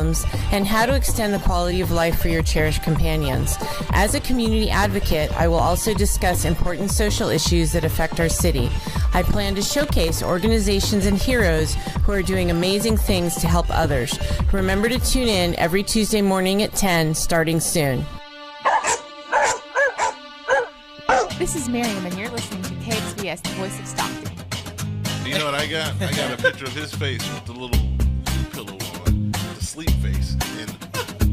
problems, and how to extend the quality of life for your cherished companions. As a community advocate, I will also discuss important social issues that affect our city. I plan to showcase organizations and heroes who are doing amazing things to help others. Remember to tune in every Tuesday morning at 10, starting soon. This is Miriam, and you're listening to KXVS, the voice of Stockton. You know what I got? I got a picture of his face with the little pillow on, the sleep face, and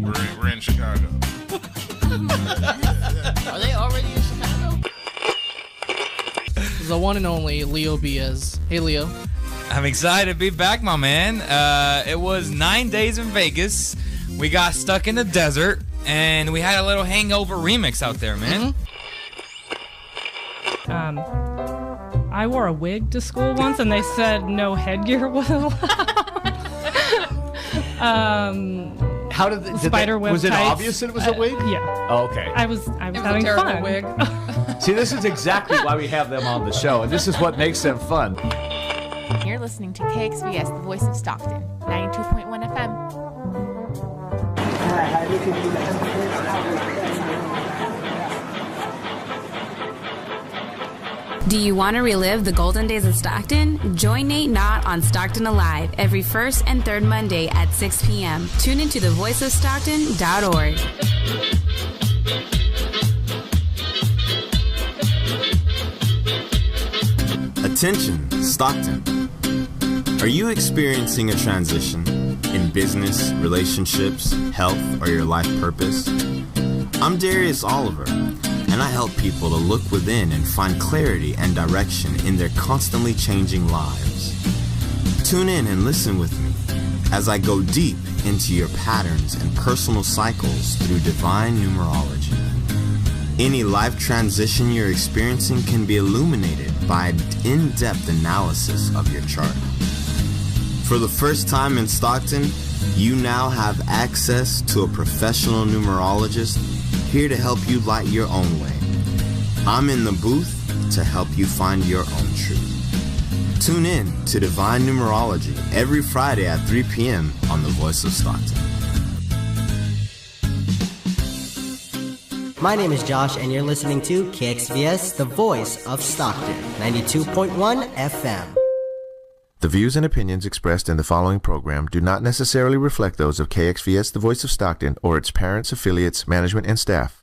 we're in Chicago. Are they already in Chicago? The one and only Leo Biaz. Hey, Leo. I'm excited to be back, my man. It was 9 days in Vegas. We got stuck in the desert, and we had a little hangover remix out there, man. I wore a wig to school once, and they said no headgear was allowed. How did the spider web was it tights. obvious that it was a wig? Yeah. Oh, okay. I was having fun. Wig. See, this is exactly why we have them on the show, and this is what makes them fun. You're listening to KXVS, the voice of Stockton, 92.1 FM. Do you want to relive the golden days of Stockton? Join Nate Knott on Stockton Alive every first and third Monday at 6 p.m. Tune into thevoiceofstockton.org. Attention, Stockton. Are you experiencing a transition in business, relationships, health, or your life purpose? I'm Darius Oliver, and I help people to look within and find clarity and direction in their constantly changing lives. Tune in and listen with me as I go deep into your patterns and personal cycles through divine numerology. Any life transition you're experiencing can be illuminated by an in-depth analysis of your chart. For the first time in Stockton, you now have access to a professional numerologist here to help you light your own way. I'm in the booth to help you find your own truth. Tune in to Divine Numerology every Friday at 3 p.m. on The Voice of Stockton. My name is Josh, and you're listening to KXVS, the voice of Stockton, 92.1 FM. The views and opinions expressed in the following program do not necessarily reflect those of KXVS, the voice of Stockton, or its parents, affiliates, management, and staff.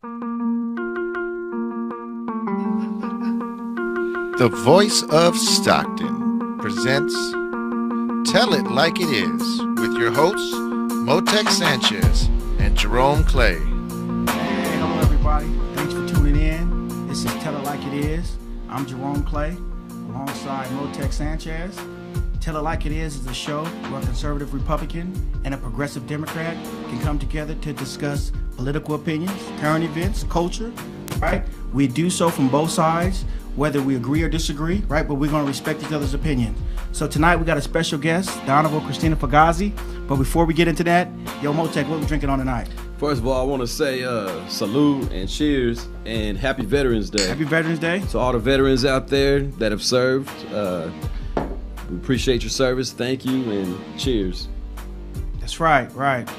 The Voice of Stockton presents Tell It Like It Is with your hosts, Motec Sanchez and Jerome Clay. Hey, hello everybody. Thanks for tuning in. This is Tell It Like It Is. I'm Jerome Clay, alongside Motec Sanchez. Tell It Like It is a show where a conservative Republican and a progressive Democrat can come together to discuss political opinions, current events, culture, right? We do so from both sides, whether we agree or disagree, right? But we're going to respect each other's opinion. So tonight we got a special guest, the Honorable Christina Fugazi. But before we get into that, yo, Motec, what we drinking on tonight? First of all, I want to say salute and cheers and happy Veterans Day. Happy Veterans Day. To all the veterans out there that have served. We appreciate your service. Thank you and cheers. That's right.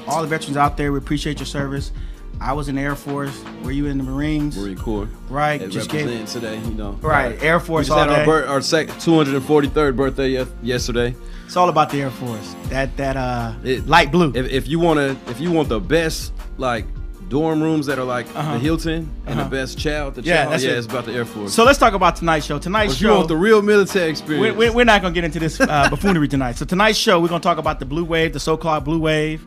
All the veterans out there, we appreciate your service. I was in the Air Force. Were you in the Marines? Marine Corps. Right. Just representing today, you know. Right. Air Force all day. We just had our 243rd birthday yesterday. It's all about the Air Force. That light blue. If you want the best like dorm rooms that are like the Hilton and the best chow, it's about the Air Force. So let's talk about tonight's show. Tonight's show, you want the real military experience. We're not going to get into this buffoonery tonight. So tonight's show, we're going to talk about the blue wave, the so-called blue wave.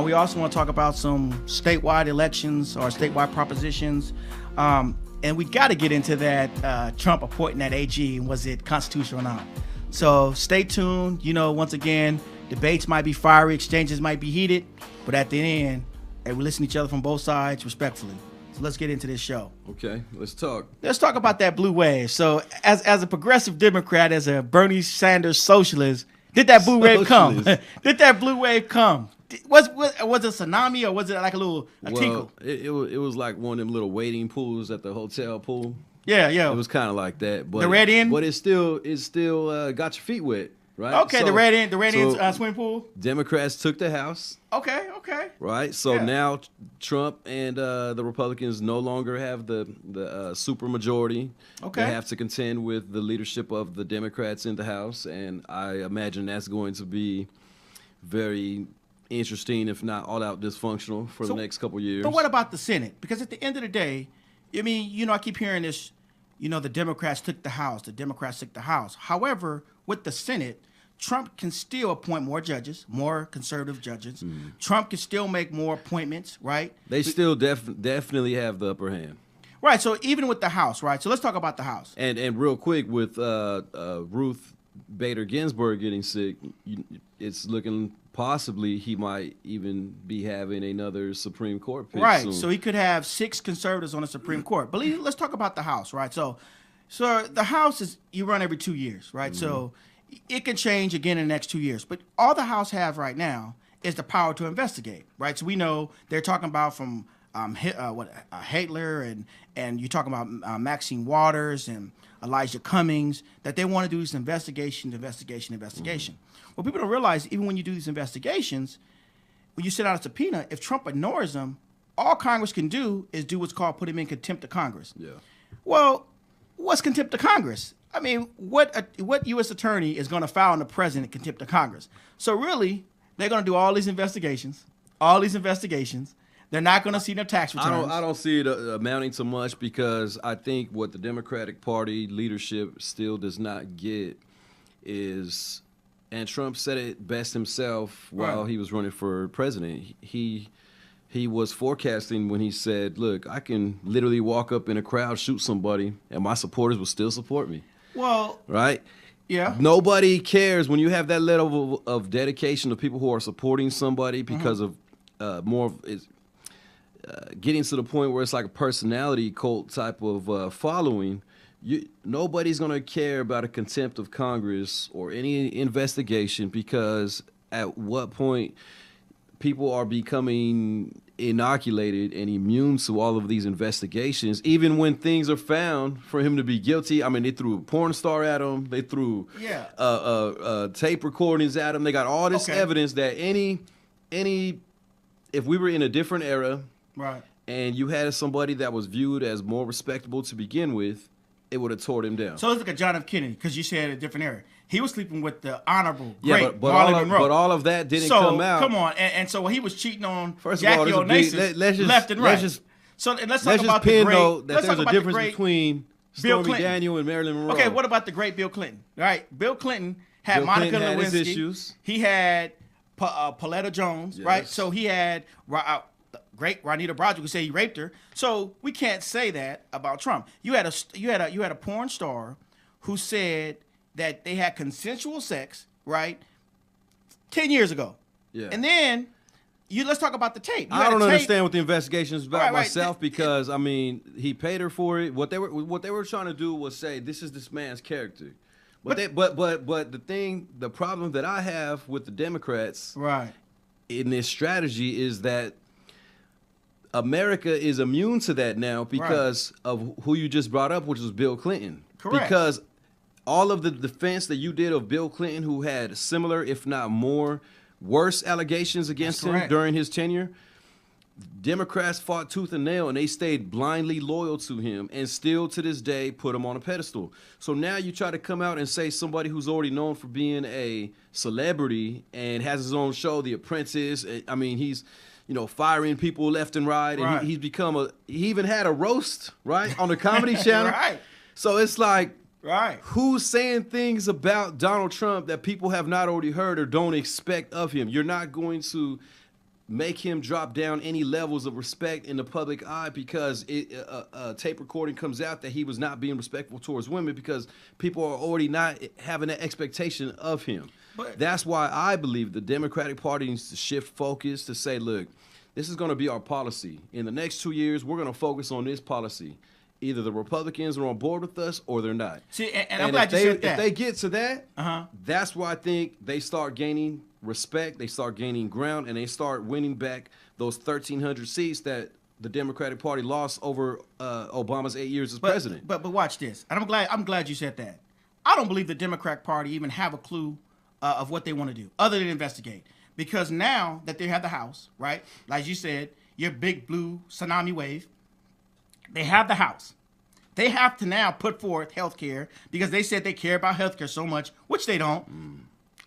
We also want to talk about some statewide elections or statewide propositions. And we got to get into that Trump appointing that AG, and was it constitutional or not? So stay tuned. You know, once again, debates might be fiery, exchanges might be heated, but at the end, we listen to each other from both sides respectfully. So let's get into this show. Okay, let's talk. Let's talk about that blue wave. So as a progressive Democrat, as a Bernie Sanders socialist, did that blue wave come? Did that blue wave come? Was it a tsunami or was it like a tinkle? It was like one of them little waiting pools at the hotel pool. Yeah. It was kind of like that. But the red end? But it still got your feet wet, right? Okay, so, the red end swimming pool. Democrats took the House. Okay. Okay. Right. So now Trump and the Republicans no longer have the super majority. Okay. They have to contend with the leadership of the Democrats in the House, and I imagine that's going to be very interesting, if not all out dysfunctional, for the next couple years. But what about the Senate? Because at the end of the day, I mean, I keep hearing this, the Democrats took the House. The Democrats took the House. However, with the Senate, Trump can still appoint more judges, more conservative judges. Trump can still make more appointments, right? They still definitely have the upper hand. Right, so even with the House, right? So let's talk about the House. And real quick, with Ruth Bader Ginsburg getting sick, it's looking possibly he might even be having another Supreme Court pick right, soon. So he could have 6 conservatives on the Supreme Court. But let's talk about the House, right? So the House is, you run every 2 years, right? So it can change again in the next 2 years. But all the House have right now is the power to investigate, right? So we know they're talking about from Hitler and you're talking about Maxine Waters and Elijah Cummings, that they want to do these investigation. Well, people don't realize, even when you do these investigations, when you send out a subpoena, if Trump ignores them, all Congress can do is do what's called put him in contempt of Congress. Yeah. Well, what's contempt of Congress? I mean, what U.S. attorney is going to file on the president contempt of Congress? So really, they're going to do all these investigations. They're not going to see their tax returns. I don't see it amounting to much, because I think what the Democratic Party leadership still does not get is, and Trump said it best himself while he was running for president. He was forecasting when he said, look, I can literally walk up in a crowd, shoot somebody, and my supporters will still support me. Well, right? Yeah. Nobody cares when you have that level of dedication of people who are supporting somebody because of more of it's getting to the point where it's like a personality cult type of following. Nobody's going to care about a contempt of Congress or any investigation, because at what point people are becoming inoculated and immune to all of these investigations, even when things are found for him to be guilty. I mean, they threw a porn star at him. They threw tape recordings at him. They got all this evidence that if we were in a different era, right, and you had somebody that was viewed as more respectable to begin with, it would have tore him down. So let's look at John F. Kennedy, because you said a different era. He was sleeping with the honorable, great but all of that didn't come out. Come on, and so he was cheating on Jackie all, Onassis left and right. Let's talk about the great. There's a difference between Stormy Daniel and Marilyn Monroe. Okay, what about the great Bill Clinton? All right, Bill Clinton had Monica Lewinsky. He had Pauletta Jones, right? So he had great Juanita Broaddus, who say he raped her. So we can't say that about Trump. You had a porn star who said that they had consensual sex, right, 10 years ago. Yeah. And then let's talk about the tape. I don't understand what the investigation is about myself, because I mean, he paid her for it. What they were trying to do was say, this is this man's character. But the problem that I have with the Democrats in this strategy is that America is immune to that now because of who you just brought up, which was Bill Clinton. Correct. Because all of the defense that you did of Bill Clinton, who had similar, if not more, worse allegations against him during his tenure, Democrats fought tooth and nail, and they stayed blindly loyal to him, and still to this day put him on a pedestal. So now you try to come out and say somebody who's already known for being a celebrity and has his own show, The Apprentice. I mean, he's firing people left and right, and he's become he even had a roast on the Comedy Channel. So it's like, who's saying things about Donald Trump that people have not already heard or don't expect of him? You're not going to make him drop down any levels of respect in the public eye because a tape recording comes out that he was not being respectful towards women, because people are already not having that expectation of him. But that's why I believe the Democratic Party needs to shift focus to say, look, this is going to be our policy. In the next 2 years, we're going to focus on this policy. Either the Republicans are on board with us or they're not. See, and I'm glad you said that. If they get to that, that's why I think they start gaining respect, they start gaining ground, and they start winning back those 1,300 seats that the Democratic Party lost over Obama's 8 years as president. But watch this, and I'm glad you said that. I don't believe the Democratic Party even have a clue of what they want to do, other than investigate. Because now that they have the House, right, like you said, your big blue tsunami wave, they have the House. They have to now put forth health care because they said they care about health care so much, which they don't.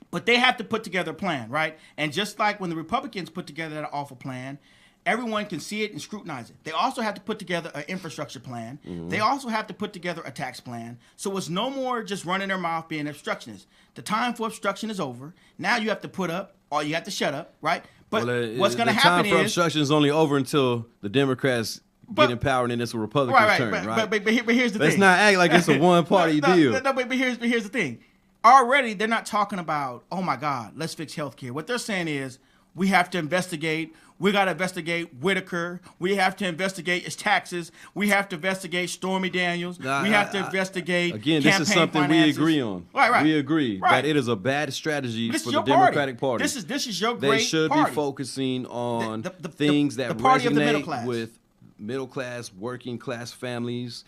But they have to put together a plan, right? And just like when the Republicans put together that awful plan, everyone can see it and scrutinize it. They also have to put together an infrastructure plan. They also have to put together a tax plan. So it's no more just running their mouth being obstructionists. The time for obstruction is over. Now you have to put up or you have to shut up, right? But what's going to happen is... The time for obstruction is only over until the Democrats get in power and it's a Republican's turn, right? But here's the thing. Let's not act like it's a one-party deal. No, but here's the thing. Already, they're not talking about, oh, my God, let's fix healthcare. What they're saying is we have to investigate. We got to investigate Whitaker. We have to investigate his taxes. We have to investigate Stormy Daniels. We have to investigate again, this is something finances. we agree on. Right. We agree that it is a bad strategy for the Democratic Party. This is your great party. They should be focusing on things that resonate with middle-class, working-class families,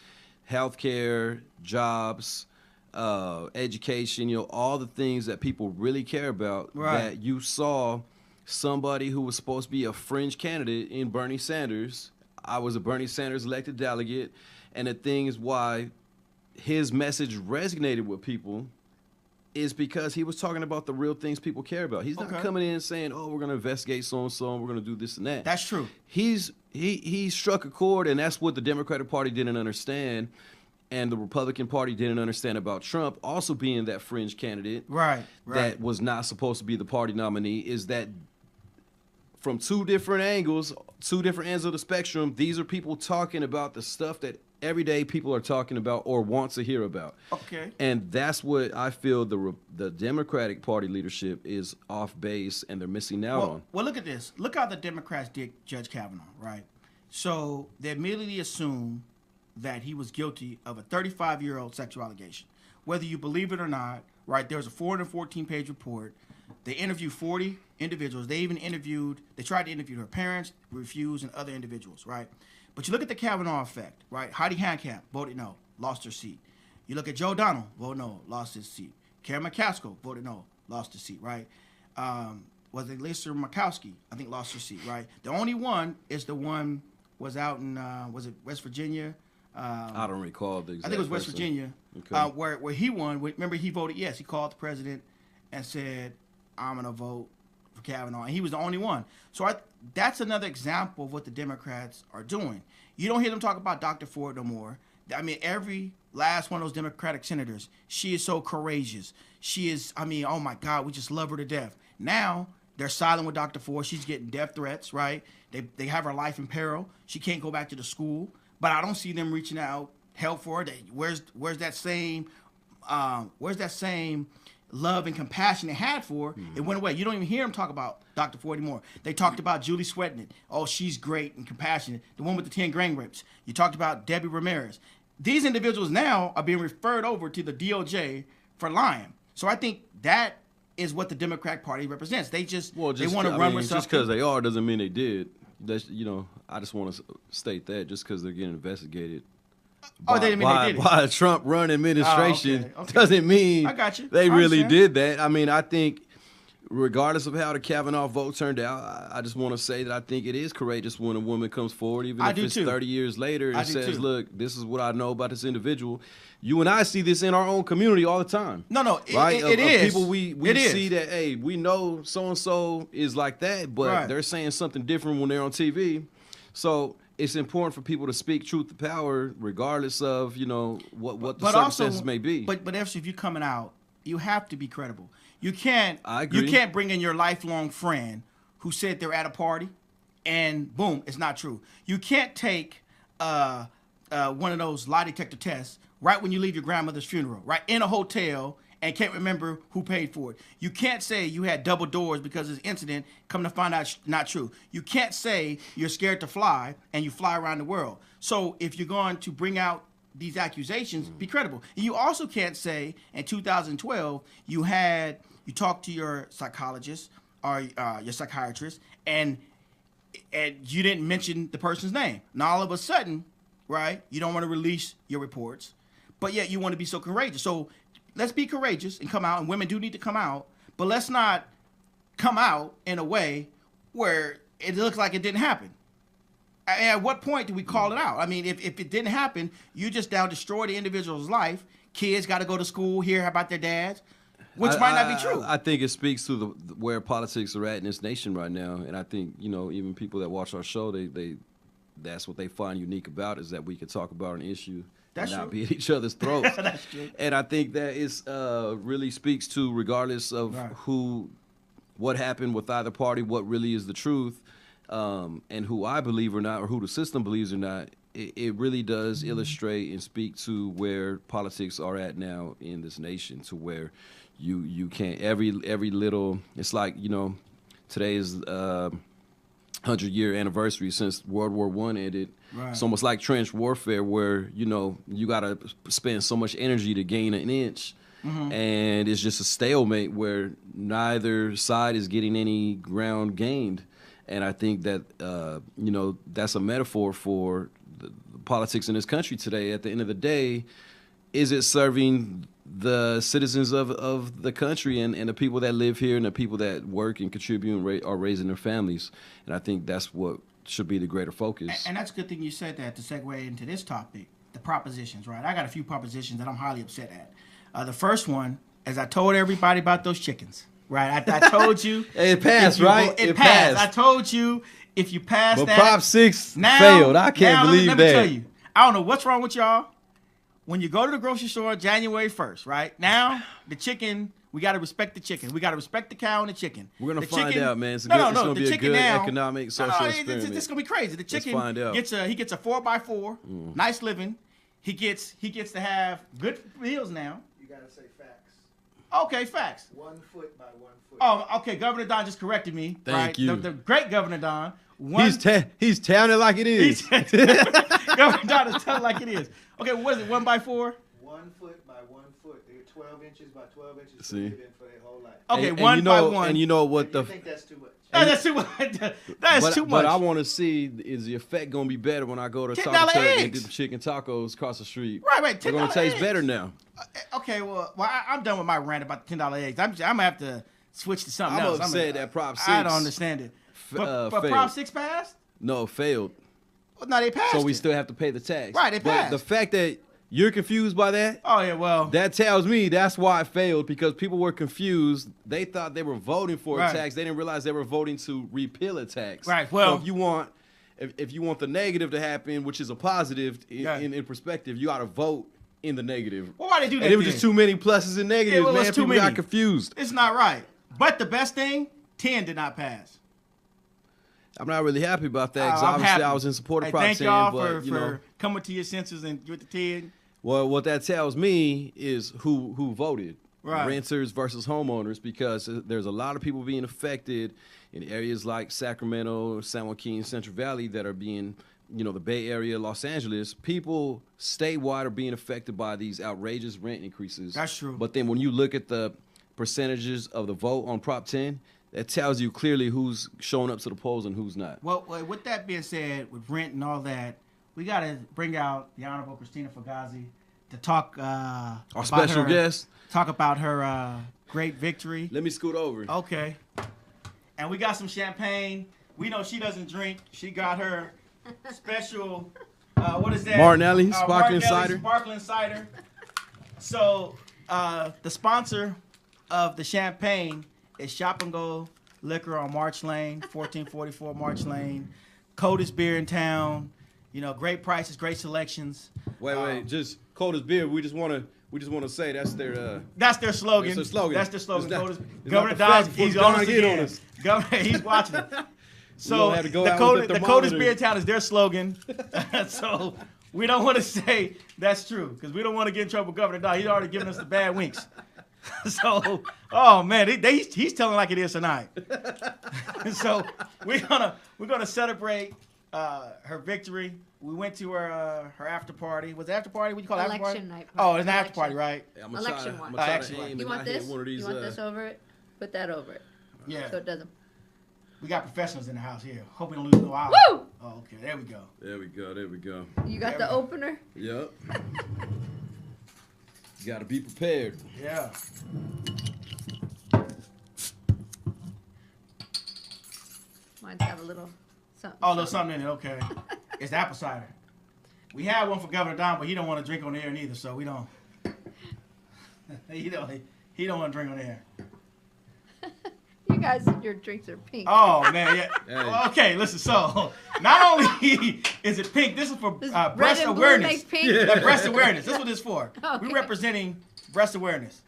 healthcare, jobs, education, all the things that people really care about that you saw somebody who was supposed to be a fringe candidate in Bernie Sanders. I was a Bernie Sanders elected delegate, and the thing is why his message resonated with people is because he was talking about the real things people care about. He's not coming in and saying, oh, we're going to investigate so-and-so and we're going to do this and that. That's true. He struck a chord, and that's what the Democratic Party didn't understand. And the Republican Party didn't understand about Trump also being that fringe candidate that was not supposed to be the party nominee, is that from two different angles, two different ends of the spectrum, these are people talking about the stuff that everyday people are talking about or want to hear about. Okay. And that's what I feel the Democratic Party leadership is off base and they're missing out on. Well, look at this. Look how the Democrats did Judge Kavanaugh, right? So they immediately assume that he was guilty of a 35-year-old sexual allegation. Whether you believe it or not, right, there was a 414-page report. They interviewed 40 individuals. They tried to interview her parents, refused, and other individuals, right? But you look at the Kavanaugh effect, right? Heidi Heitkamp voted no, lost her seat. You look at Joe Donnell, voted no, lost his seat. Karen McCaskill voted no, lost his seat, right? Was it Lisa Murkowski? I think lost her seat, right? The only one is the one was out in, was it West Virginia? I don't recall the exact I think it was West Virginia, where he won. Remember, he voted yes. He called the president and said, I'm going to vote for Kavanaugh. And he was the only one. So that's another example of what the Democrats are doing. You don't hear them talk about Dr. Ford no more. I mean, every last one of those Democratic senators, she is so courageous. She is, oh, my God, we just love her to death. Now they're silent with Dr. Ford. She's getting death threats, right? They have her life in peril. She can't go back to the school. But I don't see them reaching out, help for her. Where's that same love and compassion they had for her? It went away. You don't even hear them talk about Dr. Ford anymore. They talked about Julie Swetnick. Oh, she's great and compassionate. The one with the 10 gang rapes. You talked about Debbie Ramirez. These individuals now are being referred over to the DOJ for lying. So I think that is what the Democratic Party represents. They want to run with something. Just because they are doesn't mean they did. That's, I just want to state that just because they're getting investigated they didn't mean they did it. By a Trump-run administration doesn't mean I got you. They really did that. I mean, I think regardless of how the Kavanaugh vote turned out, I just want to say that I think it is courageous when a woman comes forward, even if it's 30 years later, and says, look, this is what I know about this individual. You and I see this in our own community all the time. No, right? It is. People we see that, hey, we know so-and-so is like that, but they're saying something different when they're on TV. So it's important for people to speak truth to power regardless of, what the circumstances may be. But if you're coming out, you have to be credible. You can't. I agree. You can't bring in your lifelong friend who said they're at a party, and boom, it's not true. You can't take one of those lie detector tests right when you leave your grandmother's funeral, right in a hotel, and can't remember who paid for it. You can't say you had double doors because of this incident. Come to find out, it's not true. You can't say you're scared to fly and you fly around the world. So if you're going to bring out these accusations, be credible. And you also can't say in 2012 you talked to your psychologist or your psychiatrist and you didn't mention the person's name. Now all of a sudden, right, you don't want to release your reports, but yet you want to be so courageous. So let's be courageous and come out, and women do need to come out, but let's not come out in a way where it looks like it didn't happen. At what point do we call it out? I mean, if it didn't happen, you just now destroy the individual's life. Kids got to go to school, hear about their dads, which might not be true. I think it speaks to where politics are at in this nation right now. And I think, even people that watch our show, that's what they find unique about is that we can talk about an issue and not be at each other's throats. That's true. And I think that is really speaks to, regardless of what happened with either party, what really is the truth, and who I believe or not, or who the system believes or not. It really does illustrate and speak to where politics are at now in this nation, to where you can't every little. It's like today is 100-year anniversary since World War I ended. Right. It's almost like trench warfare, where you got to spend so much energy to gain an inch, and it's just a stalemate where neither side is getting any ground gained. And I think that that's a metaphor for the politics in this country today. At the end of the day, is it serving the citizens of the country and the people that live here and the people that work and contribute and are raising their families? And I think that's what should be the greater focus. And that's a good thing you said that to segue into this topic, the propositions, right? I got a few propositions that I'm highly upset at. The first one, as I told everybody about those chickens, right? I told you. It passed, right? It passed. I told you if you pass that. But Prop 6 failed. I can't believe that. Let me tell you. I don't know what's wrong with y'all. When you go to the grocery store January 1st, right? Now, the chicken, we got to respect the chicken. We got to respect the cow and the chicken. We're going to find out, man. It's going to be a good economic, social experiment. It's going to be crazy. The chicken gets a 4x4, nice living. He gets to have good meals now. You got to say facts. Okay, facts. 1 foot by 1 foot. Oh, okay. Governor Don just corrected me. Thank you. The great Governor Don. He's telling it like it is. Governor Don is telling it like it is. Okay, what is it? 1 by 4? 1 foot by 1 foot. They're 12 inches by 12 inches. See? For their whole life. Okay, one by one. And you know what I think that's too much. That's too much. That's too much. But I want to see, is the effect going to be better when I go to Taco Truck and get the chicken tacos across the street? Right. They're going to taste better now. Okay, well, I'm done with my rant about the $10 eggs. I'm going to have to switch to something else. I'm upset that Prop 6. I don't understand it. But Prop 6 passed? No, it failed. Well, no, they passed. So we still have to pay the tax. Right, it passed. But the fact that you're confused by that? Oh, yeah, well. That tells me that's why it failed, because people were confused. They thought they were voting for a tax. They didn't realize they were voting to repeal a tax. Right, well. So if you want the negative to happen, which is a positive in perspective, you ought to vote in the negative. Well, why they do that? And it was just too many pluses and negatives, man. People got confused. It's not right. But the best thing, 10 did not pass. I'm not really happy about that, because obviously I was in support of Prop 10. Thank y'all for coming to your senses and with the 10. Well, what that tells me is who voted. Right. Renters versus homeowners, because there's a lot of people being affected in areas like Sacramento, San Joaquin, Central Valley that are being, the Bay Area, Los Angeles. People statewide are being affected by these outrageous rent increases. That's true. But then when you look at the percentages of the vote on Prop 10, that tells you clearly who's showing up to the polls and who's not. Well, with that being said, with rent and all that, we got to bring out the Honorable Christina Fugazi to talk our special guest. Talk about her great victory. Let me scoot over. Okay. And we got some champagne. We know she doesn't drink. She got her special, what is that? Martinelli Sparkling Cider. Sparkling Cider. So the sponsor of the champagne is Shop and Go Liquor on March Lane, 1444 March Lane. Coldest beer in town. Great prices, great selections. Wait, just coldest beer. We just want to say that's their slogan. That's their slogan. Governor Dodge, he's on us again. Governor, he's watching it. So the coldest beer in town is their slogan. So we don't want to say that's true, because we don't want to get in trouble with Governor Dodge. He's already given us the bad winks. So, oh man, he's telling like it is tonight. So we're gonna celebrate her victory. We went to her after party. Was it after party? What do you call it? After party? Election night. Oh, it's an after party, right? Election one. You want this? You want this over it? Put that over it. Yeah. So it doesn't. We got professionals in the house here. Hope we don't lose no hours. Woo! Oh, okay. There we go. There we go. You got the opener? Yep. You got to be prepared. Yeah. Mine's got a little something. Oh, a little something in it. Okay. It's the apple cider. We had one for Governor Don, but he don't want to drink on the air neither, so we don't. He don't want to drink on the air. You guys, your drinks are pink. Oh man, yeah. Hey. Okay, listen. So not only is it pink, this is for breast awareness. Yeah. Breast awareness. That's what it's for. Okay. We're representing breast awareness.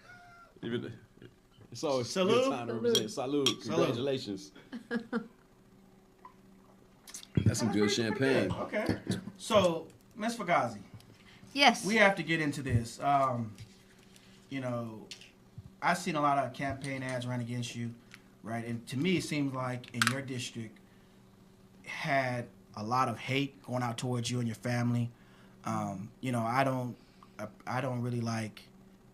It's always salute. A good time to represent. Salute. Congratulations. That's some good champagne. Okay. So, Ms. Fugazi. Yes. We have to get into this. I've seen a lot of campaign ads run against you, right? And to me, it seems like in your district had a lot of hate going out towards you and your family. I don't really like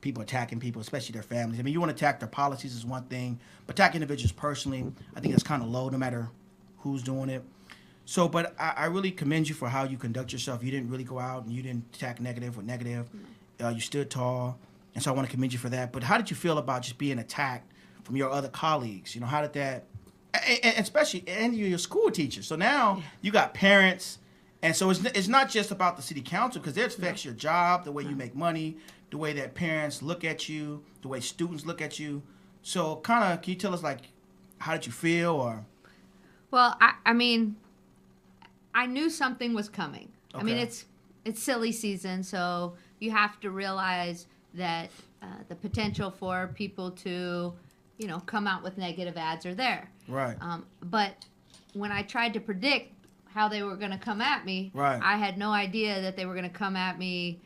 people attacking people, especially their families. I mean, you want to attack their policies is one thing, but attack individuals personally, I think it's kind of low no matter who's doing it. So, but I really commend you for how you conduct yourself. You didn't really go out and you didn't attack negative with negative. You stood tall, and so I want to commend you for that. But how did you feel about just being attacked from your other colleagues? How did that, and especially, and you're your school teacher. So now you got parents, and so it's not just about the city council because it affects your job, the way you make money, the way that parents look at you, the way students look at you. So kind of, can you tell us, like, how did you feel? Or Well, I mean, I knew something was coming. Okay. I mean, it's silly season, so you have to realize that the potential for people to, come out with negative ads are there. Right. But when I tried to predict how they were going to come at me, right. I had no idea that they were going to come at me,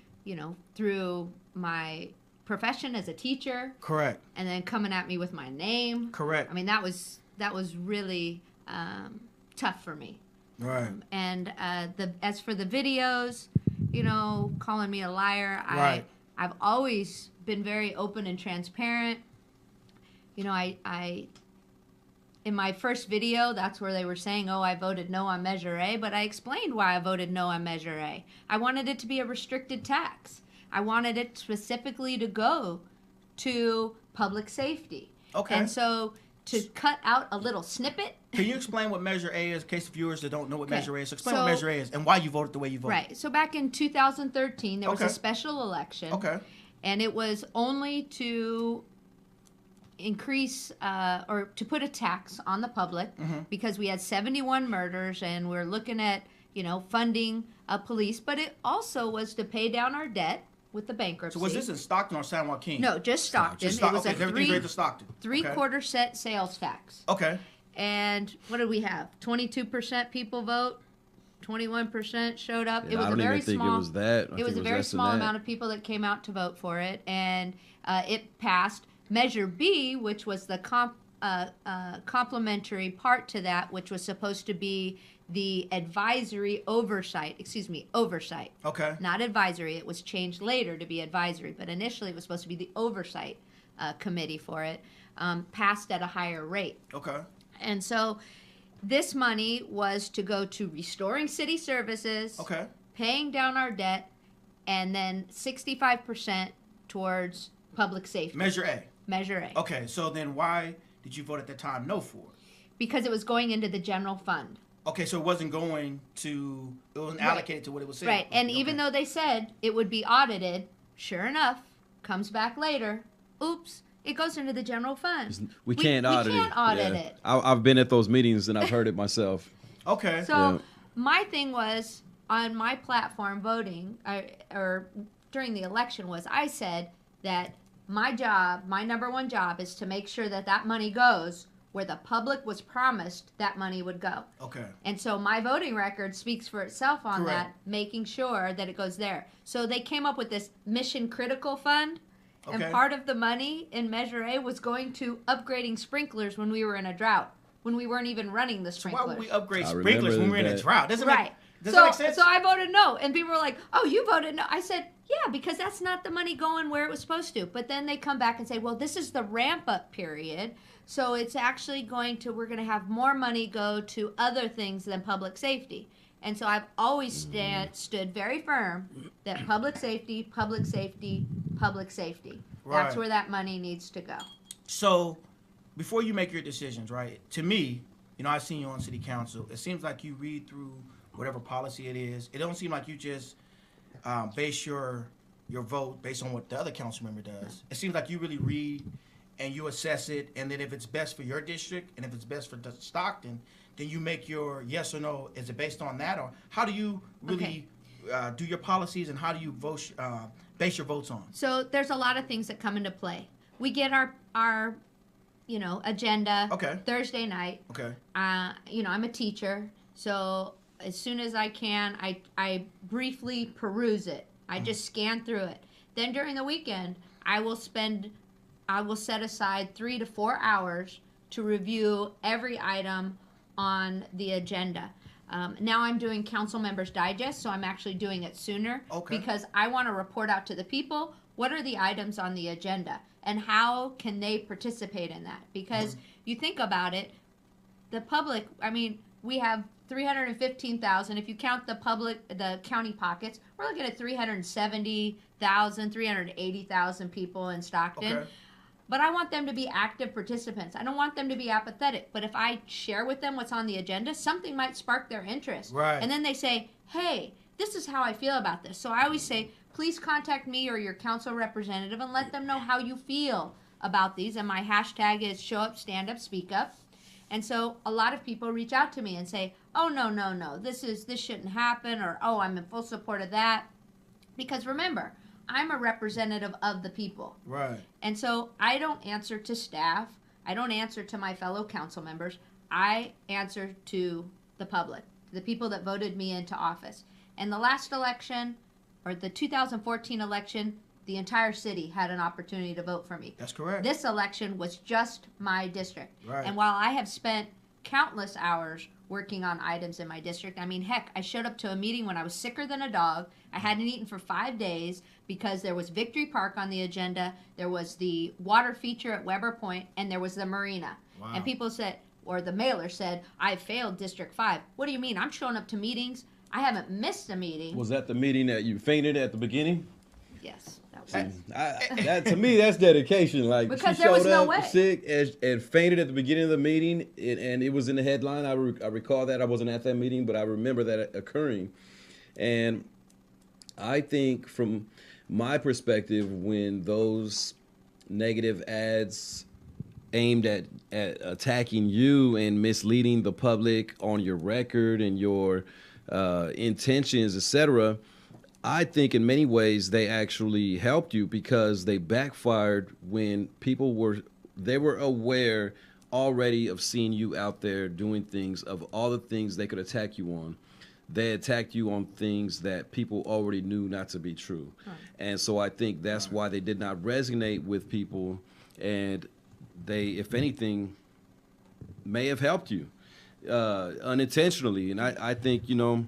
through my profession as a teacher. Correct. And then coming at me with my name. Correct. I mean, that was really tough for me. Right. And as for the videos, calling me a liar, right. I've always been very open and transparent. I in my first video, that's where they were saying, oh, I voted no on Measure A, but I explained why I voted no on Measure A. I wanted it to be a restricted tax. I wanted it specifically to go to public safety. Okay. And so to cut out a little snippet. Can you explain what Measure A is in case of viewers that don't know what Measure A is? So explain what Measure A is and why you voted the way you voted. Right. So back in 2013, there was a special election. Okay. And it was only to increase or to put a tax on the public because we had 71 murders and we're looking at, funding police. But it also was to pay down our debt with the bankruptcy. So was this in Stockton or San Joaquin? No, just Stockton. It was a three-quarter set sales tax. Okay. And what did we have? 22% people vote. 21% showed up. Yeah, it was I don't a very even think small. It was that. It was a very small amount of people that came out to vote for it, and it passed. Measure B, which was the complementary part to that, which was supposed to be the oversight. Okay. Not advisory. It was changed later to be advisory, but initially it was supposed to be the oversight committee for it. Passed at a higher rate. Okay. And so this money was to go to restoring city services, paying down our debt, and then 65% towards public safety. Measure A. Measure A. Okay, so then why did you vote at that time no for it? Because it was going into the general fund. Okay, so it wasn't allocated to what it was saying. Right, and even though they said it would be audited, sure enough, comes back later, oops, it goes into the general fund. We can't audit it. We can't audit it. I've been at those meetings and I've heard it myself. Okay. So my thing was, on my platform voting, or during the election was, I said that my number one job is to make sure that money goes where the public was promised that money would go. Okay. And so my voting record speaks for itself on that, making sure that it goes there. So they came up with this mission critical fund. And part of the money in Measure A was going to upgrading sprinklers when we were in a drought, when we weren't even running the sprinklers. So why would we upgrade sprinklers when we're in a drought? Does that make sense? So I voted no. And people were like, oh, you voted no. I said, yeah, because that's not the money going where it was supposed to. But then they come back and say, well, this is the ramp-up period. So it's actually we're going to have more money go to other things than public safety. And so I've always stood very firm that public safety, public safety, public safety. That's where that money needs to go. So before you make your decisions, right, to me, I've seen you on city council. It seems like you read through whatever policy it is. It don't seem like you just base your vote based on what the other council member does. It seems like you really read and you assess it, and then if it's best for your district and if it's best for Stockton, then you make your yes or no. Is it based on that, or how do you really do your policies, and how do you vote, base your votes on? So there's a lot of things that come into play. We get our agenda Thursday night. Okay. I'm a teacher, so as soon as I can, I briefly peruse it. I just scan through it. Then during the weekend, I will set aside 3 to 4 hours to review every item on the agenda. Now I'm doing Council Members Digest, so I'm actually doing it sooner because I want to report out to the people what are the items on the agenda and how can they participate in that. Because you think about it, the public, we have 315,000. If you count the county pockets, we're looking at 370,000, 380,000 people in Stockton. Okay. But I want them to be active participants. I don't want them to be apathetic. But if I share with them what's on the agenda, something might spark their interest. Right. And then they say, hey, this is how I feel about this. So I always say, please contact me or your council representative and let them know how you feel about these. And my hashtag is show up, stand up, speak up. And so a lot of people reach out to me and say, oh, no, this shouldn't happen, or, oh, I'm in full support of that. Because remember, I'm a representative of the people. Right. And so I don't answer to staff. I don't answer to my fellow council members. I answer to the public, the people that voted me into office. And the last election, or the 2014 election, the entire city had an opportunity to vote for me. That's correct. This election was just my district. Right. And while I have spent countless hours working on items in my district, heck, I showed up to a meeting when I was sicker than a dog. I hadn't eaten for 5 days because there was Victory Park on the agenda, there was the water feature at Weber Point, and there was the marina. Wow. And people said, or the mailer said, I failed District 5. What do you mean? I'm showing up to meetings. I haven't missed a meeting. Was that the meeting that you fainted at the beginning? Yes. That was That to me, that's dedication. Like, because she there was showed no up way. sick and fainted at the beginning of the meeting, and it was in the headline. I recall that. I wasn't at that meeting, but I remember that occurring. And I think from my perspective, when those negative ads aimed at attacking you and misleading the public on your record and your intentions, etc., I think in many ways they actually helped you because they backfired when people were aware already of seeing you out there doing things, of all the things they could attack you on. They attacked you on things that people already knew not to be true. Right. And so I think that's why they did not resonate with people, and they, if anything, may have helped you unintentionally. And I think, well,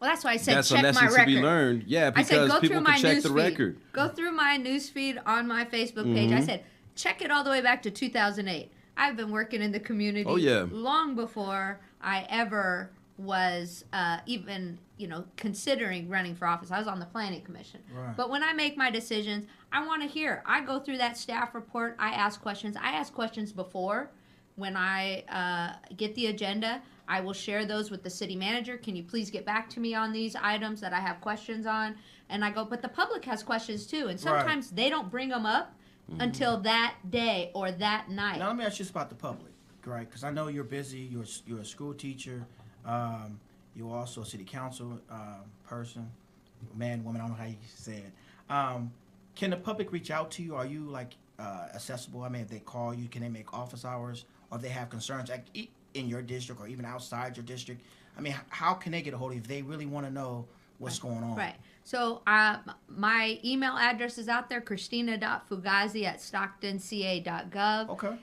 that's why I said that's check a lesson my record. To be learned. Yeah, because I said, go people through can my check news the feed. record. Go through my news feed on my Facebook page. I said, check it all the way back to 2008. I've been working in the community long before I ever was even, considering running for office. I was on the planning commission. Right. But when I make my decisions, I want to hear. I go through that staff report. I ask questions. I ask questions before. When I get the agenda, I will share those with the city manager. Can you please get back to me on these items that I have questions on? And I go, but the public has questions too. And sometimes they don't bring them up until that day or that night. Now let me ask you about the public, right? Because I know you're busy. You're a school teacher. You're also a city council person, man, woman. I don't know how you say it. Can the public reach out to you? Are you accessible? If they call you, can they make office hours? Or if they have concerns in your district or even outside your district? How can they get a hold of you if they really want to know what's going on? Right. So my email address is out there, christina.fugazi@stocktonca.gov. Okay.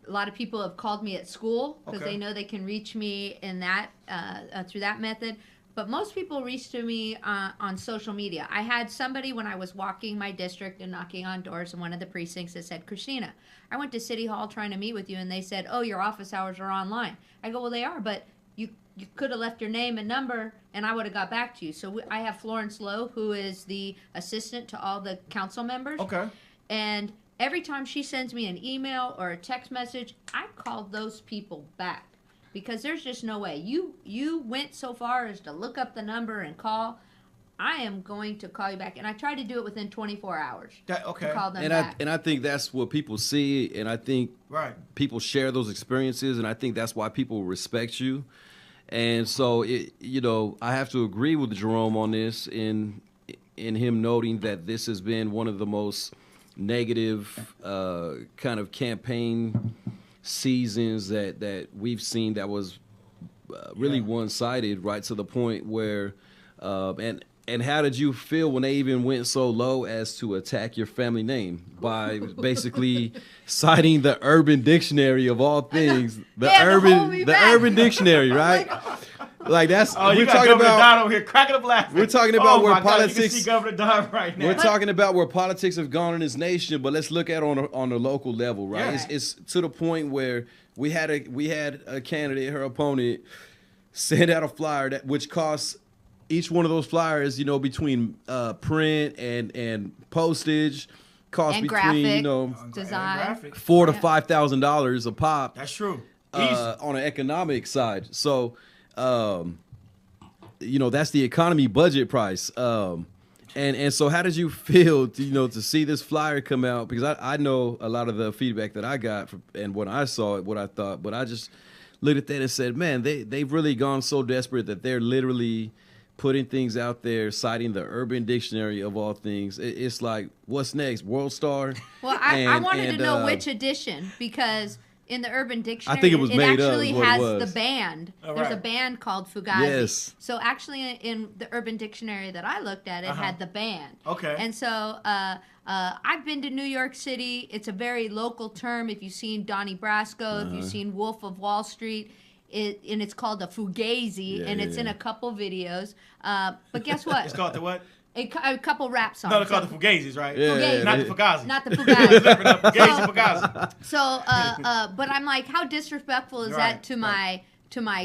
A lot of people have called me at school because they know they can reach me in that through that method. But most people reach to me on social media. I had somebody when I was walking my district and knocking on doors in one of the precincts that said, Christina, I went to City Hall trying to meet with you, and they said, oh, your office hours are online. I go, well, they are, but you could have left your name and number, and I would have got back to you. So I have Florence Lowe, who is the assistant to all the council members. Okay. And every time she sends me an email or a text message, I call those people back. because there's just no way. You went so far as to look up the number and call. I am going to call you back. And I tried to do it within 24 hours. Okay. To call them back. And I think that's what people see, and I think people share those experiences, and I think that's why people respect you. And so, I have to agree with Jerome on this in him noting that this has been one of the most negative kind of campaign seasons that we've seen that was really one-sided, right to the point where and how did you feel when they even went so low as to attack your family name by basically citing the Urban Dictionary of all things, the Urban Dictionary, right? Like that's we're talking about Don over here cracking up laughing. We're talking about where politics. You can see Governor Don right now. We're talking about where politics have gone in this nation, but let's look at it on the local level, right? Yeah. It's to the point where we had a candidate, her opponent, send out a flyer which costs each one of those flyers, between print and postage, cost and between graphic, design, $4,000 to $5,000 a pop. That's true. On an economic side, so that's the economy budget price. And so how did you feel to see this flyer come out? Because I know a lot of the feedback that I got and when I saw it, what I thought, but I just looked at that and said, man, they've really gone so desperate that they're literally putting things out there, citing the Urban Dictionary of all things. It's like, what's next? World Star? Well, I wanted to know which edition, because in the Urban Dictionary, I think it was made actually up, what has it was. the band. Oh, There's right. a band called Fugazi. Yes. So actually in the Urban Dictionary that I looked at, it had the band. Okay. And so I've been to New York City. It's a very local term. If you've seen Donnie Brasco, if you've seen Wolf of Wall Street, and it's called a Fugazi, and it's in a couple videos. But guess what? It's called the what? A couple rap songs. No, they're called the Fugazis, right? Fugazi. Not the Fugazi. Not the Fugazi. Fugazi, Fugazi. So, but I'm like, how disrespectful is that to my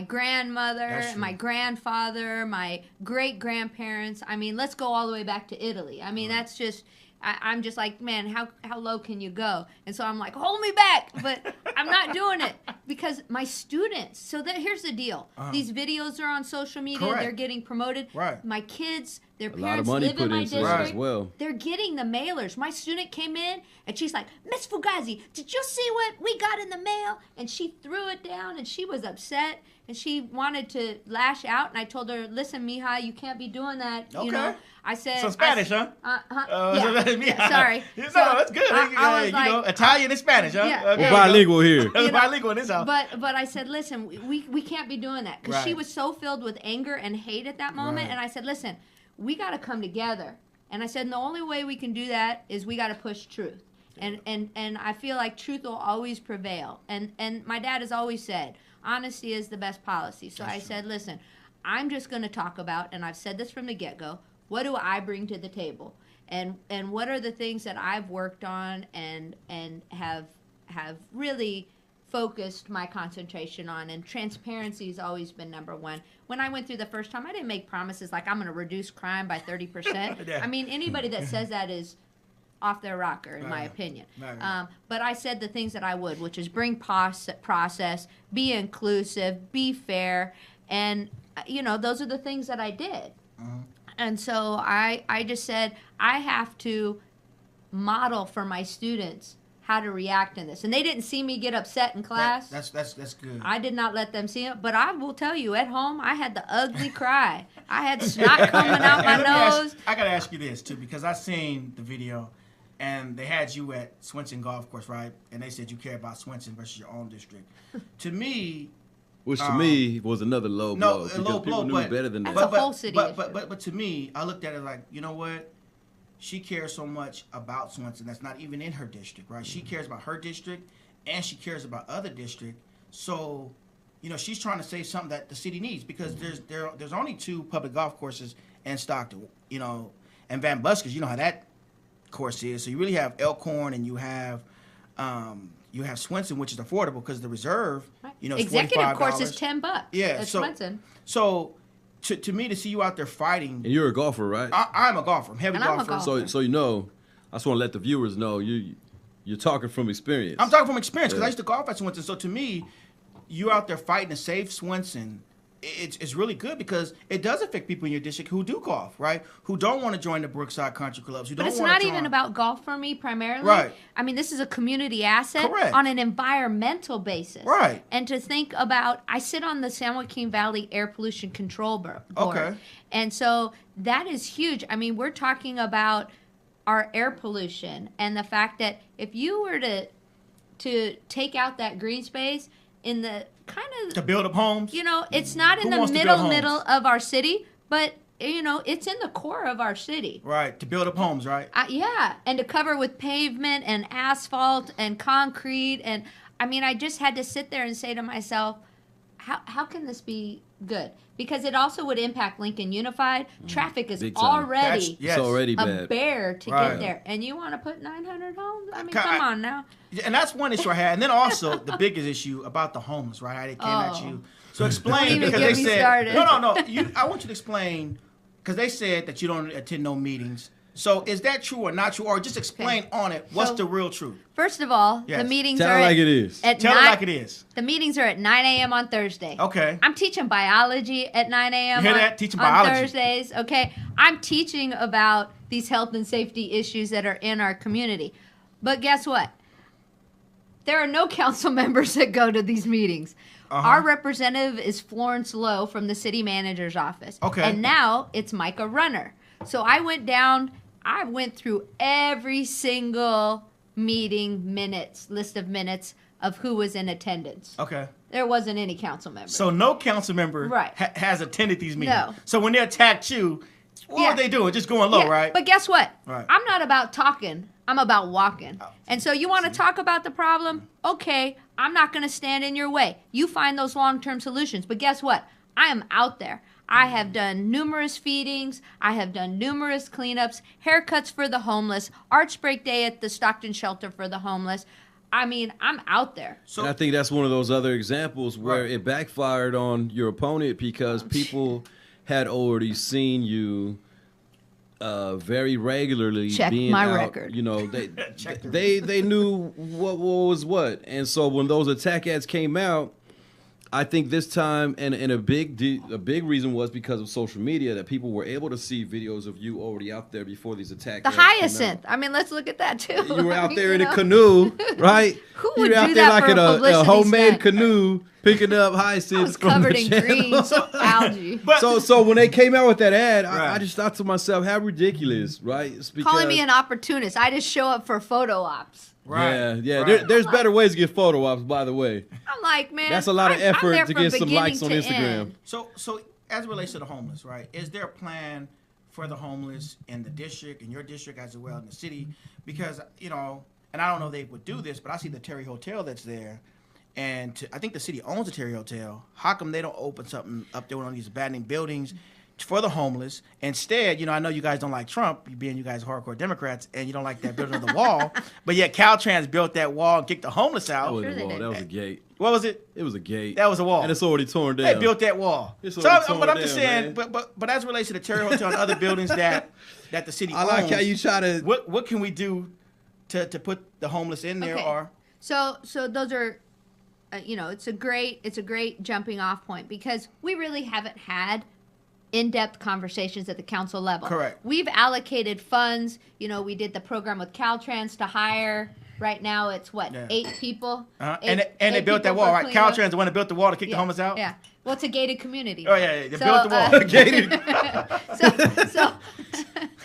grandmother, and my grandfather, my great grandparents? I mean, let's go all the way back to Italy. I mean, that's just. I'm just like, man, how low can you go? And so I'm like, hold me back, but I'm not doing it because my students. So here's the deal: these videos are on social media. Correct. They're getting promoted. Right. My kids, their A lot of parents money live put in my into it district. as well. They're getting the mailers. My student came in and she's like, Miss Fugazi, did you see what we got in the mail? And she threw it down and she was upset and she wanted to lash out. And I told her, listen, mija, you can't be doing that. Okay. I said, So Spanish, huh? Yeah, sorry. No, that's good. I was like, Italian and Spanish, huh? Yeah. Okay. We're bilingual here. That's bilingual in this house. But I said, listen, we can't be doing that because she Right. was so filled with anger and hate at that moment. Right. And I said, listen, we got to come together. And I said, and the only way we can do that is we got to push truth. And I feel like truth will always prevail. And my dad has always said, honesty is the best policy. So I said, listen, I'm just going to talk about, and I've said this from the get-go, what do I bring to the table? And what are the things that I've worked on and have really focused my concentration on? And transparency has always been number one. When I went through the first time, I didn't make promises like I'm going to reduce crime by 30%. Yeah. I mean, anybody that says that is off their rocker, in my opinion. But I said the things that I would, which is bring process, be inclusive, be fair, and those are the things that I did. And so I just said, I have to model for my students how to react in this. And they didn't see me get upset in class. That's good. I did not let them see it. But I will tell you, at home, I had the ugly cry. I had snot coming out my nose. I got to ask you this, too, because I seen the video, and they had you at Swenson Golf Course, right? And they said you care about Swenson versus your own district. To me... Which to me was another low blow. No, a low blow, knew better than that. That's a whole city issue. But to me, I looked at it like, you know what? She cares so much about Swenson that's not even in her district, right? She cares about her district, and she cares about other district. So, she's trying to say something that the city needs, because there's only 2 public golf courses in Stockton, and Van Buskers, you know how that course is. So you really have Elkhorn, and you have Swenson, which is affordable because the reserve, is executive $45. course is $10. Yeah, at so Swenson. So to me, to see you out there fighting, And you're a golfer, right? I'm a golfer, I'm a heavy And I'm a golfer. golfer. So I just want to let the viewers know you're talking from experience. I'm talking from experience because I used to golf at Swenson. So to me, you're out there fighting to save Swenson, it's really good because it does affect people in your district who do golf, right? Who don't want to join the Brookside Country Clubs. But it's not even about golf for me primarily. Right. I mean, this is a community asset on an environmental basis. Right. And to think about, I sit on the San Joaquin Valley Air Pollution Control Board. Okay. And so that is huge. I mean, we're talking about our air pollution and the fact that if you were to take out that green space in the kind of to build up homes, it's not in the middle of our city, but it's in the core of our city. Right, to build up homes, right? Yeah, and to cover with pavement and asphalt and concrete, and I mean, I just had to sit there and say to myself, how can this be good? Because it also would impact Lincoln Unified. Traffic is already a bear to get there. And you want to put 900 homes? I mean, come on now. And that's one issue I had. And then also the biggest issue about the homeless, right? How they came at you. So explain, because they said, no. I want you to explain, because they said that you don't attend no meetings. So is that true or not true? Or just explain on it. What's the real truth? First of all, the meetings Tell are it like it is. Tell it like it is. The meetings are at 9 a.m. on Thursday. Okay. I'm teaching biology at 9 a.m. You hear that? Teaching on biology. Thursdays. Okay. I'm teaching about these health and safety issues that are in our community. But guess what? There are no council members that go to these meetings. Our representative is Florence Lowe from the city manager's office. Okay. And now it's Micah Runner. So I went through every single meeting list of minutes of who was in attendance. Okay. There wasn't any council member. So no council member has attended these meetings. No. So when they attacked you, what are they doing? Just going low, right? But guess what? Right. I'm not about talking. I'm about walking. And so you want to talk about the problem? Okay, I'm not going to stand in your way. You find those long-term solutions. But guess what? I am out there. I have done numerous feedings. I have done numerous cleanups, haircuts for the homeless, Arch Break Day at the Stockton Shelter for the homeless. I mean, I'm out there. And I think that's one of those other examples where it backfired on your opponent because people had already seen you very regularly. Check being my out, record. They knew what was what. And so when those attack ads came out, I think this time, and a big reason was because of social media, that people were able to see videos of you already out there before these attacks. The hyacinth. I mean, let's look at that too. You were out there in a canoe, right? Who you would were out do there that like for in a a publicity homemade stunt? canoe, picking up hyacinths from covered the in channel. green algae. So when they came out with that ad, I just thought to myself, how ridiculous, right? It's because, Calling me an opportunist. I just show up for photo ops. Right. Yeah. Right. There's better ways to get photo ops, by the way. I'm like, man. That's a lot of I'm effort there to from get some likes on beginning to Instagram. end. So as it relates to the homeless, right, is there a plan for the homeless in the district, in your district as well, in the city? Because, and I don't know if they would do this, but I see the Terry Hotel that's there. And I think the city owns the Terry Hotel. How come they don't open something up there, one of these abandoned buildings for the homeless? Instead, I know you guys don't like Trump, being you guys hardcore Democrats, and you don't like that building of the wall. But yet Caltrans built that wall and kicked the homeless out. That wasn't a wall. That was a gate. What was it? It was a gate. That was a wall. And it's already torn down. They built that wall. It's So, already torn but I'm just down, saying, man. but as it relates to the Terry Hotel and other buildings that the city owns, I like how you try to. What can we do to put the homeless in there? Okay. Or So those are, it's a great jumping off point because we really haven't had in-depth conversations at the council level. Correct. We've allocated funds. We did the program with Caltrans to hire. Right now, it's 8 people. And they built that wall, right? Caltrans the one that built the wall to kick the homeless out. Yeah. Well, it's a gated community. Oh yeah, they built the wall. Gated.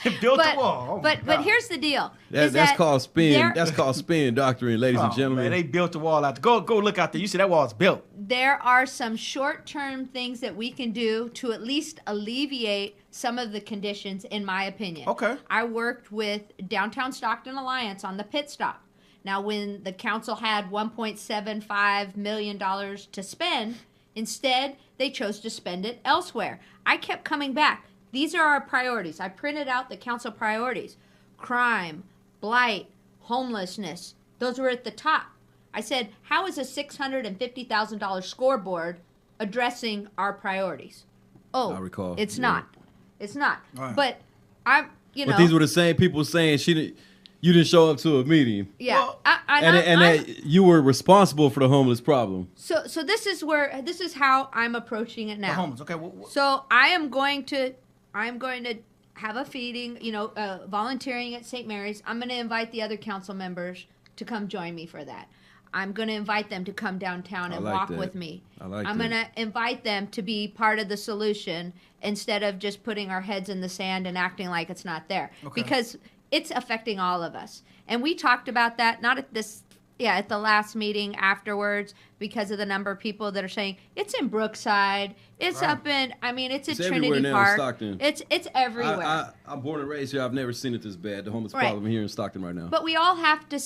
They built the wall. But here's the deal. That's called spin. That's called spin doctrine, ladies and gentlemen. Man, they built the wall out there. Go look out there. You see that wall is built. There are some short-term things that we can do to at least alleviate some of the conditions, in my opinion. Okay. I worked with Downtown Stockton Alliance on the pit stop. Now, when the council had $1.75 million to spend, instead, they chose to spend it elsewhere. I kept coming back. These are our priorities. I printed out the council priorities. Crime, blight, homelessness. Those were at the top. I said, how is a $650,000 scoreboard addressing our priorities? Oh, I recall. It's not. It's not. Right. But I'm, But these were the same people saying You didn't show up to a meeting. Yeah, Well, that you were responsible for the homeless problem. So this is how I'm approaching it now. The homeless, okay. So I'm going to have a feeding, volunteering at St. Mary's. I'm going to invite the other council members to come join me for that. I'm going to invite them to come downtown and walk with me. I'm going to invite them to be part of the solution instead of just putting our heads in the sand and acting like it's not there. Okay. Because it's affecting all of us. And we talked about that, not at at the last meeting, afterwards, because of the number of people that are saying, it's in Brookside, it's up in, it's at Trinity now Park. in Stockton. It's everywhere. I'm born and raised here. I've never seen it this bad, the homeless problem here in Stockton right now. But we all have to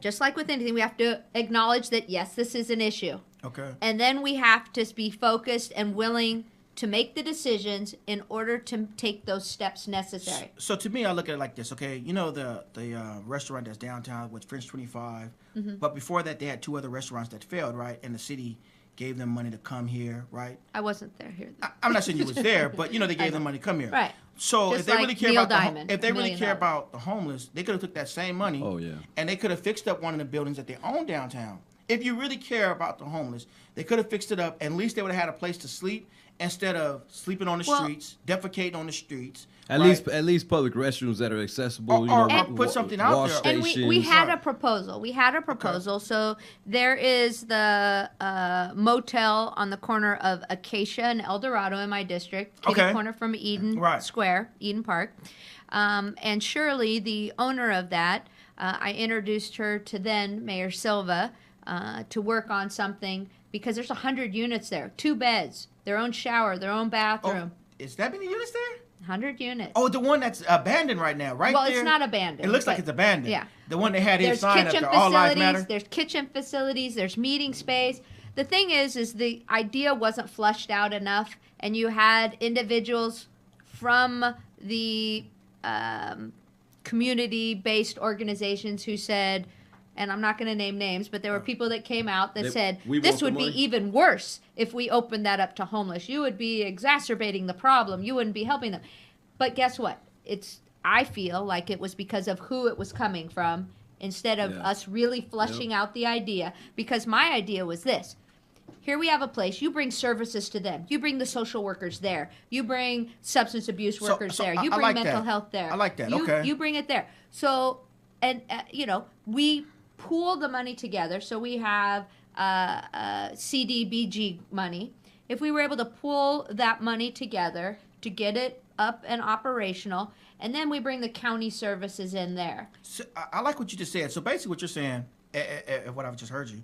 just like with anything, we have to acknowledge that, yes, this is an issue. Okay. And then we have to be focused and willing to make the decisions in order to take those steps necessary. So to me, I look at it like this, okay? You know the restaurant that's downtown with French 25, but before that they had 2 other restaurants that failed, right? And the city gave them money to come here, right? I wasn't there here. I'm not saying you was there, but they gave them money to come here. Right. So Just if they like really care Neil about Diamond, about the homeless, they could have took that same money. Oh yeah. And they could have fixed up one of the buildings that they own downtown. If you really care about the homeless, they could have fixed it up. At least they would have had a place to sleep instead of sleeping on the streets, defecating on the streets. At least public restrooms that are accessible. Or put something out there. And we had a proposal. So there is the motel on the corner of Acacia and El Dorado in my district, kitty corner from Eden Square, Eden Park. And Shirley, the owner of that, I introduced her to then Mayor Silva to work on something because there's 100 units there, 2 beds, their own shower, their own bathroom. Is that many units there? 100 units. Oh, the one that's abandoned right now, right? Well, there? It's not abandoned. It looks like it's abandoned. Yeah. The one they had his There's sign up kitchen there, All Lives Matter. facilities. There's kitchen facilities. There's meeting space. The thing is the idea wasn't fleshed out enough, and you had individuals from the community-based organizations who said, and I'm not going to name names, but there were people that came out that said, this would be even worse if we opened that up to homeless. You would be exacerbating the problem. You wouldn't be helping them. But guess what? I feel like it was because of who it was coming from instead of us really fleshing out the idea. Because my idea was this. Here we have a place. You bring services to them. You bring the social workers there. You bring substance abuse workers there. You bring mental health there. I like that. You bring it there. So, and we pool the money together. So we have CDBG money. If we were able to pool that money together to get it up and operational, and then we bring the county services in there. So, I like what you just said. So basically what you're saying, what I've just heard you,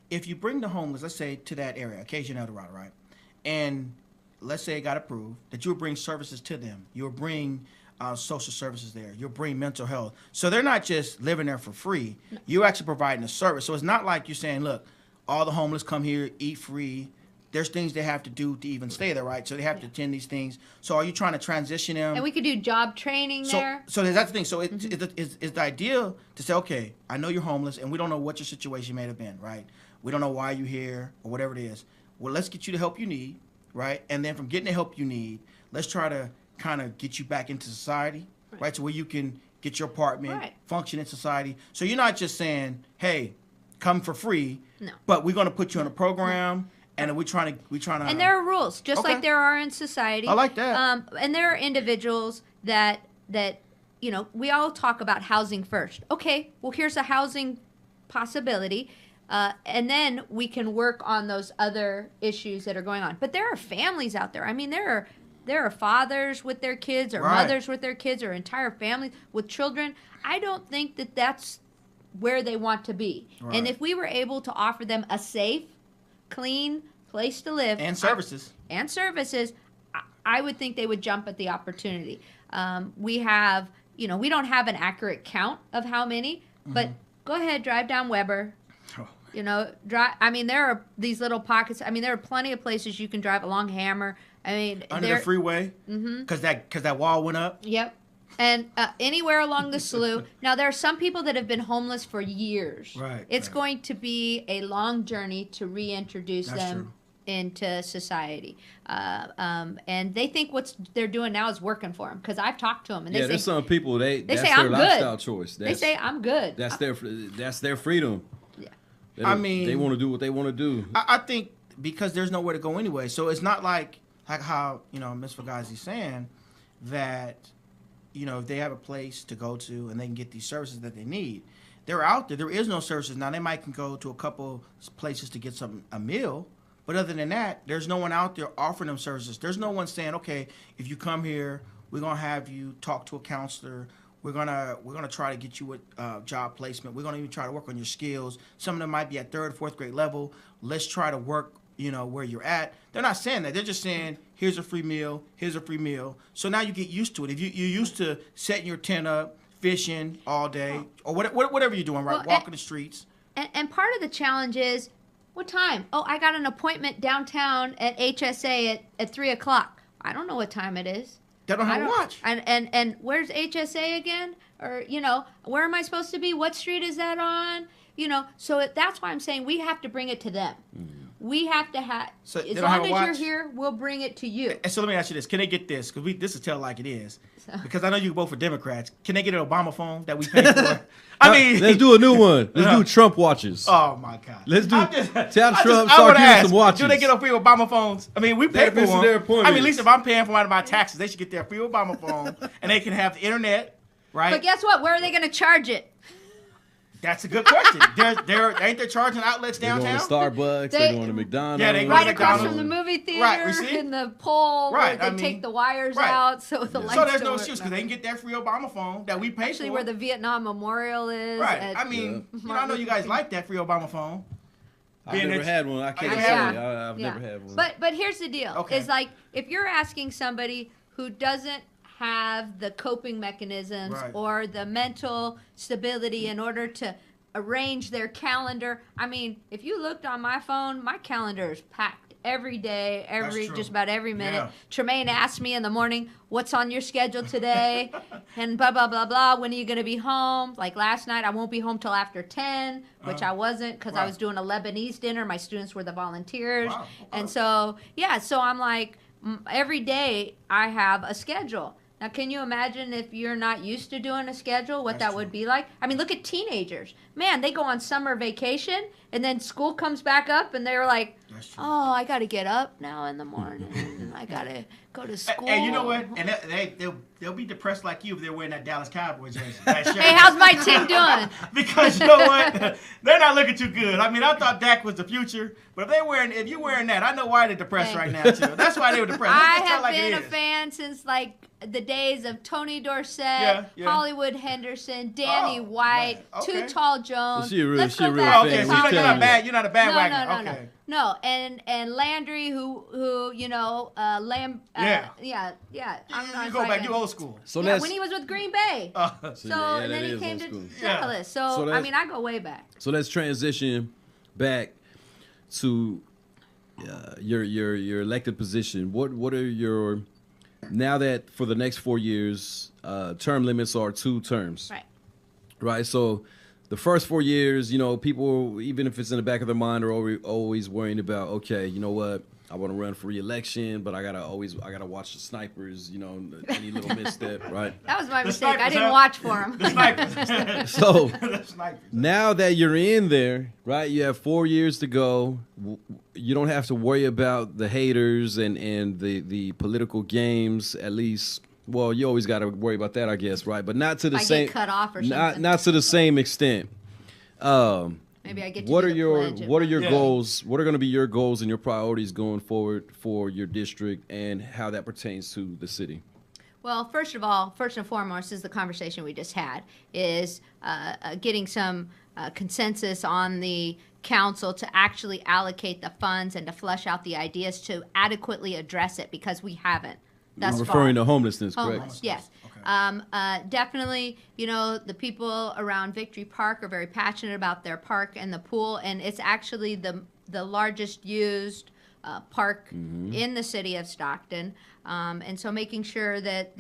if you bring the homeless, let's say, to that area, Acacia and El Dorado, right? And let's say it got approved, that you would bring services to them. You'll bring social services there. You'll bring mental health. So they're not just living there for free. You're actually providing a service. So it's not like you're saying, look, all the homeless come here, eat free. There's things they have to do to even stay there, right? So they have to attend these things. So are you trying to transition them? And we could do job training there. So that's the thing. So it's the idea to say, okay, I know you're homeless, and we don't know what your situation may have been, right? We don't know why you're here or whatever it is. Well, let's get you the help you need, right? And then from getting the help you need, let's try to kind of get you back into society, right? So where you can get your apartment, function in society. So you're not just saying, hey, come for free, but we're going to put you on a program. And we're trying to. And there are rules, just like there are in society. I like that. And there are individuals that we all talk about housing first. Okay, well here's a housing possibility, and then we can work on those other issues that are going on. But there are families out there. I mean, there are fathers with their kids, or mothers with their kids, or entire families with children. I don't think that that's where they want to be. Right. And if we were able to offer them a safe, clean place to live and services I would think they would jump at the opportunity. We have we don't have an accurate count of how many, but go ahead, drive down Weber. There are these little pockets. There are plenty of places you can drive along Hammer. Under the freeway, because that wall went up. Yep. And anywhere along the slough. Now, there are some people that have been homeless for years. Right. It's going to be a long journey to reintroduce them into society. And they think what they're doing now is working for them, because I've talked to them. And they say, there's some people, that's say, their I'm lifestyle good. choice. They say, I'm good. That's their freedom. Yeah. They want to do what they want to do. I think because there's nowhere to go anyway. So it's not like how, Ms. Fugazi's saying that, if they have a place to go to and they can get these services that they need, they're out there. There is no services. Now, they might can go to a couple places to get a meal, but other than that, there's no one out there offering them services. There's no one saying, okay, if you come here, we're going to have you talk to a counselor. We're gonna try to get you a job placement. We're gonna even try to work on your skills. Some of them might be at 3rd, 4th grade level. Let's try to work, where you're at. They're not saying that. They're just saying, here's a free meal, here's a free meal. So now you get used to it. If you're used to setting your tent up, fishing all day, or whatever you're doing, right? Walking the streets. And part of the challenge is, what time? Oh, I got an appointment downtown at HSA at 3 o'clock. I don't know what time it is. They don't have a watch. And where's HSA again? Or, where am I supposed to be? What street is that on? So that's why I'm saying we have to bring it to them. Mm-hmm. We have to have, so as long as you're here, we'll bring it to you. And so let me ask you this. Can they get this? Because this is Tell It Like It Is. Because I know you both are Democrats. Can they get an Obama phone that we pay for? Let's do a new one. Let's do Trump watches. Oh, my God. Let's do, tell Trump, start giving some watches. Do they get a free Obama phones? I mean, we pay for them. Their appointments. At least if I'm paying for one of my taxes, they should get their free Obama phone, and they can have the internet, right? But guess what? Where are they going to charge it? That's a good question. Ain't they charging outlets downtown? They're going to Starbucks. They're going to McDonald's. Yeah, they go right to across McDonald's. from the movie theater, right, in the pole, right, where they take the wires out, so the lights. So there's no don't excuse because they can get that free Obama phone that we pay Actually, for. where the Vietnam Memorial is. Right. I know you guys like that free Obama phone. I've never had one. I can't say I've never had one. But here's the deal. Okay. It's like if you're asking somebody who doesn't have the coping mechanisms or the mental stability in order to arrange their calendar. I mean, if you looked on my phone, my calendar is packed every day, just about every minute. Yeah. Tremaine asked me in the morning, what's on your schedule today? And blah, blah, blah, blah. When are you going to be home? Like last night, I won't be home till after 10, which I wasn't because I was doing a Lebanese dinner. My students were the volunteers. Wow. Okay. And so I'm like, every day I have a schedule. Now, can you imagine if you're not used to doing a schedule, what that would be like? I mean, look at teenagers. Man, they go on summer vacation, and then school comes back up, and they're like, oh, I got to get up now in the morning, and I got to go to school. And you know what? And they'll be depressed like you if they're wearing that Dallas Cowboys jersey. Hey, how's my team doing? Because you know what? They're not looking too good. I mean, I thought Dak was the future, but if you're wearing that, I know why they're depressed right now, too. That's why they were depressed. I have been a fan since, the days of Tony Dorsett, Hollywood Henderson, Danny White, Too Tall Jones. She a real fan. Okay, so you're not a bandwagon. No. No, and Landry, who Lamb. Yeah. You go back. You old school. So when he was with Green Bay. And then he came to Dallas. So I mean, I go way back. So let's transition back to your elected position. What are your, now that for the next 4 years, term limits are 2 terms. Right. So the first 4 years, people, even if it's in the back of their mind, are always worrying about, okay, you know what? I want to run for re-election, but I gotta watch the snipers, any little misstep, right? That was my mistake. I didn't watch for them. The snipers. So now that you're in there, right? You have 4 years to go. You don't have to worry about the haters and the political games, at least. Well, you always got to worry about that, I guess, right? But not to the same. Get cut off or something. Not to the same extent. Maybe I get to what are your goals? What are going to be your goals and your priorities going forward for your district and how that pertains to the city? Well, first and foremost is the conversation we just had, is getting some consensus on the council to actually allocate the funds and to flesh out the ideas to adequately address it, because we haven't. You're referring to homelessness, correct? Yes. Definitely, the people around Victory Park are very passionate about their park and the pool, and it's actually the largest used park in the city of Stockton. And so making sure that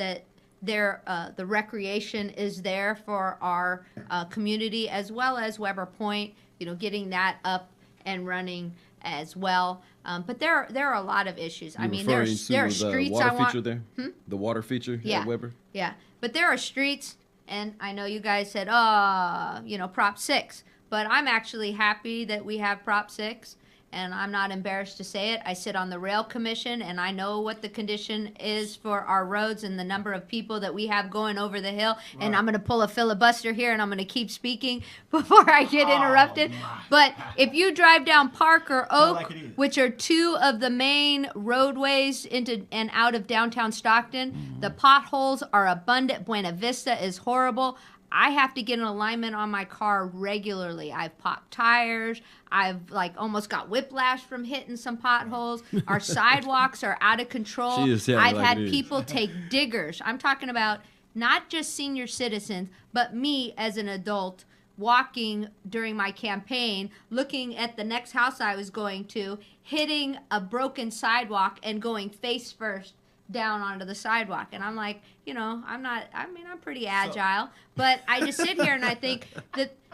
the recreation is there for our community, as well as Weber Point, getting that up and running as well. But there are a lot of issues. I mean, there are streets water I want. feature there? The water feature at Weber? Yeah. But there are streets, and I know you guys said, Prop 6. But I'm actually happy that we have Prop 6. And I'm not embarrassed to say it. I sit on the Rail Commission, and I know what the condition is for our roads and the number of people that we have going over the hill. Right. And I'm going to pull a filibuster here, and I'm going to keep speaking before I get interrupted. But if you drive down Park or Oak, which are two of the main roadways into and out of downtown Stockton, the potholes are abundant. Buena Vista is horrible. I have to get an alignment on my car regularly. I've popped tires. I've almost got whiplash from hitting some potholes. Our sidewalks are out of control. I've had people take diggers. I'm talking about not just senior citizens, but me as an adult walking during my campaign, looking at the next house I was going to, hitting a broken sidewalk and going face first down onto the sidewalk. And I'm like, I'm pretty agile, but I just sit here and I think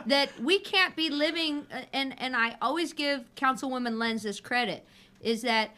that we can't be living, and I always give Councilwoman Lenz this credit, is that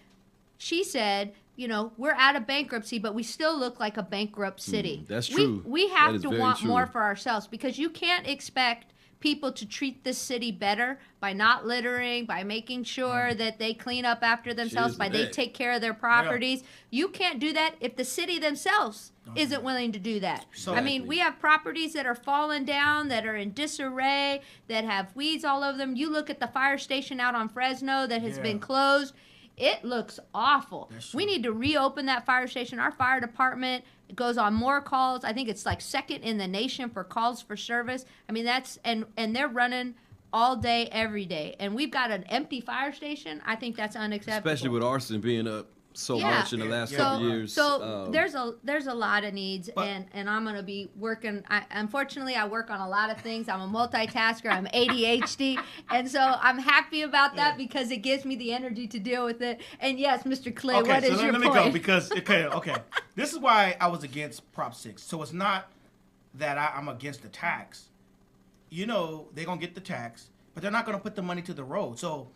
she said, we're out of bankruptcy, but we still look like a bankrupt city. That's true. We have to want more for ourselves, because you can't expect people to treat this city better by not littering, by making sure that they clean up after themselves, by they take care of their properties. You can't do that if the city themselves isn't willing to do that. I mean, we have properties that are falling down, that are in disarray, that have weeds all over them. You look at the fire station out on Fresno that has been closed. It looks awful. We need to reopen that fire station. Our fire department goes on more calls. I think it's second in the nation for calls for service. I mean, and they're running all day, every day. And we've got an empty fire station. I think that's unacceptable. Especially with arson being up so much in the last couple years. So there's a lot of needs, and I'm going to be working. Unfortunately, I work on a lot of things. I'm a multitasker. I'm ADHD, and so I'm happy about that because it gives me the energy to deal with it. And yes, Mr. Clay, what is your point? Let me go because okay. This is why I was against Prop 6. So it's not that I'm against the tax. They're going to get the tax, but they're not going to put the money to the road. So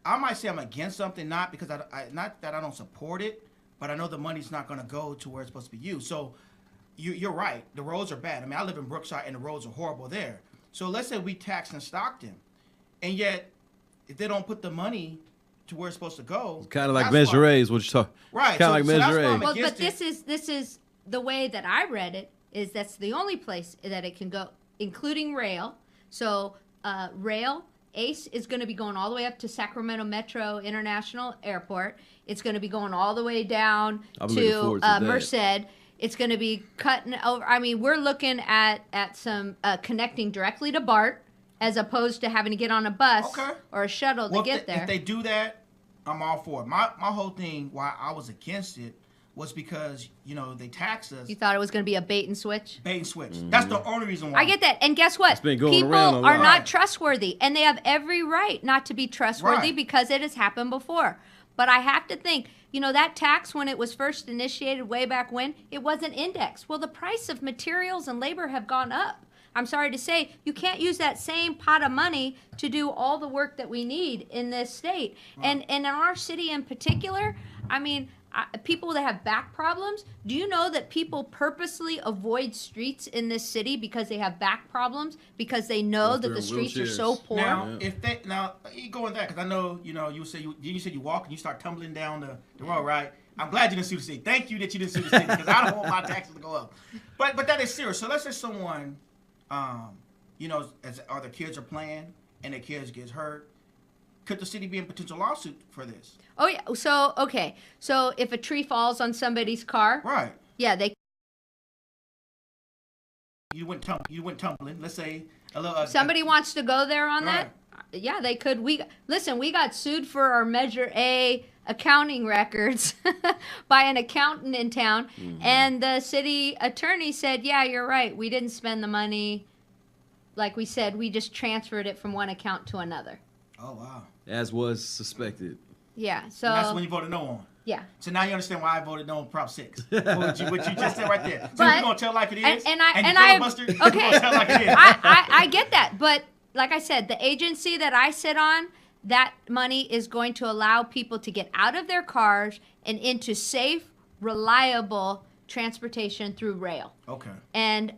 I might say I'm against something, not because not that I don't support it, but I know the money's not going to go to where it's supposed to be used. So you're right. The roads are bad. I mean, I live in Brookside, and the roads are horrible there. So let's say we tax in Stockton, and yet if they don't put the money to where it's supposed to go, it's kind of like Measure A is what you're talking. Right. Kind of like Measure A. Well, but this is the way that I read it. Is that's the only place that it can go, including rail. So rail. ACE is going to be going all the way up to Sacramento Metro International Airport. It's going to be going all the way down to Merced. It's going to be cutting over. I mean, we're looking at some connecting directly to BART as opposed to having to get on a bus or a shuttle to get there. If they do that, I'm all for it. My whole thing, why I was against it, was because, they taxed us. You thought it was going to be a bait and switch? Bait and switch. Mm-hmm. That's the only reason why. I get that. And guess what? People are not trustworthy. And they have every right not to be trustworthy because it has happened before. But I have to think, that tax, when it was first initiated way back when, it wasn't indexed. Well, the price of materials and labor have gone up. I'm sorry to say, you can't use that same pot of money to do all the work that we need in this state. Right. And in our city in particular, I mean, people that have back problems, do you know that people purposely avoid streets in this city because they have back problems, because they know that the streets are so poor? Now, you go in that, because I know, you said you walk and you start tumbling down the road, right? I'm glad you didn't sue the city. Thank you that you didn't sue the city, because I don't want my taxes to go up. But that is serious. So let's say someone, are their kids are playing and their kids gets hurt. Could the city be in potential lawsuit for this? Oh, yeah. So, okay. So if a tree falls on somebody's car. Right. Yeah, they. You went tumbling. Let's say somebody wants to go there on that. Yeah, they could. We got sued for our Measure A accounting records by an accountant in town, and the city attorney said, "Yeah, you're right. We didn't spend the money. Like we said, we just transferred it from one account to another." Oh, wow. As was suspected. Yeah, so... And that's when you voted no on. Yeah. So now you understand why I voted no on Prop 6. what you just said right there. So you're going to tell like it is? I get that. But like I said, the agency that I sit on, that money is going to allow people to get out of their cars and into safe, reliable transportation through rail. Okay. And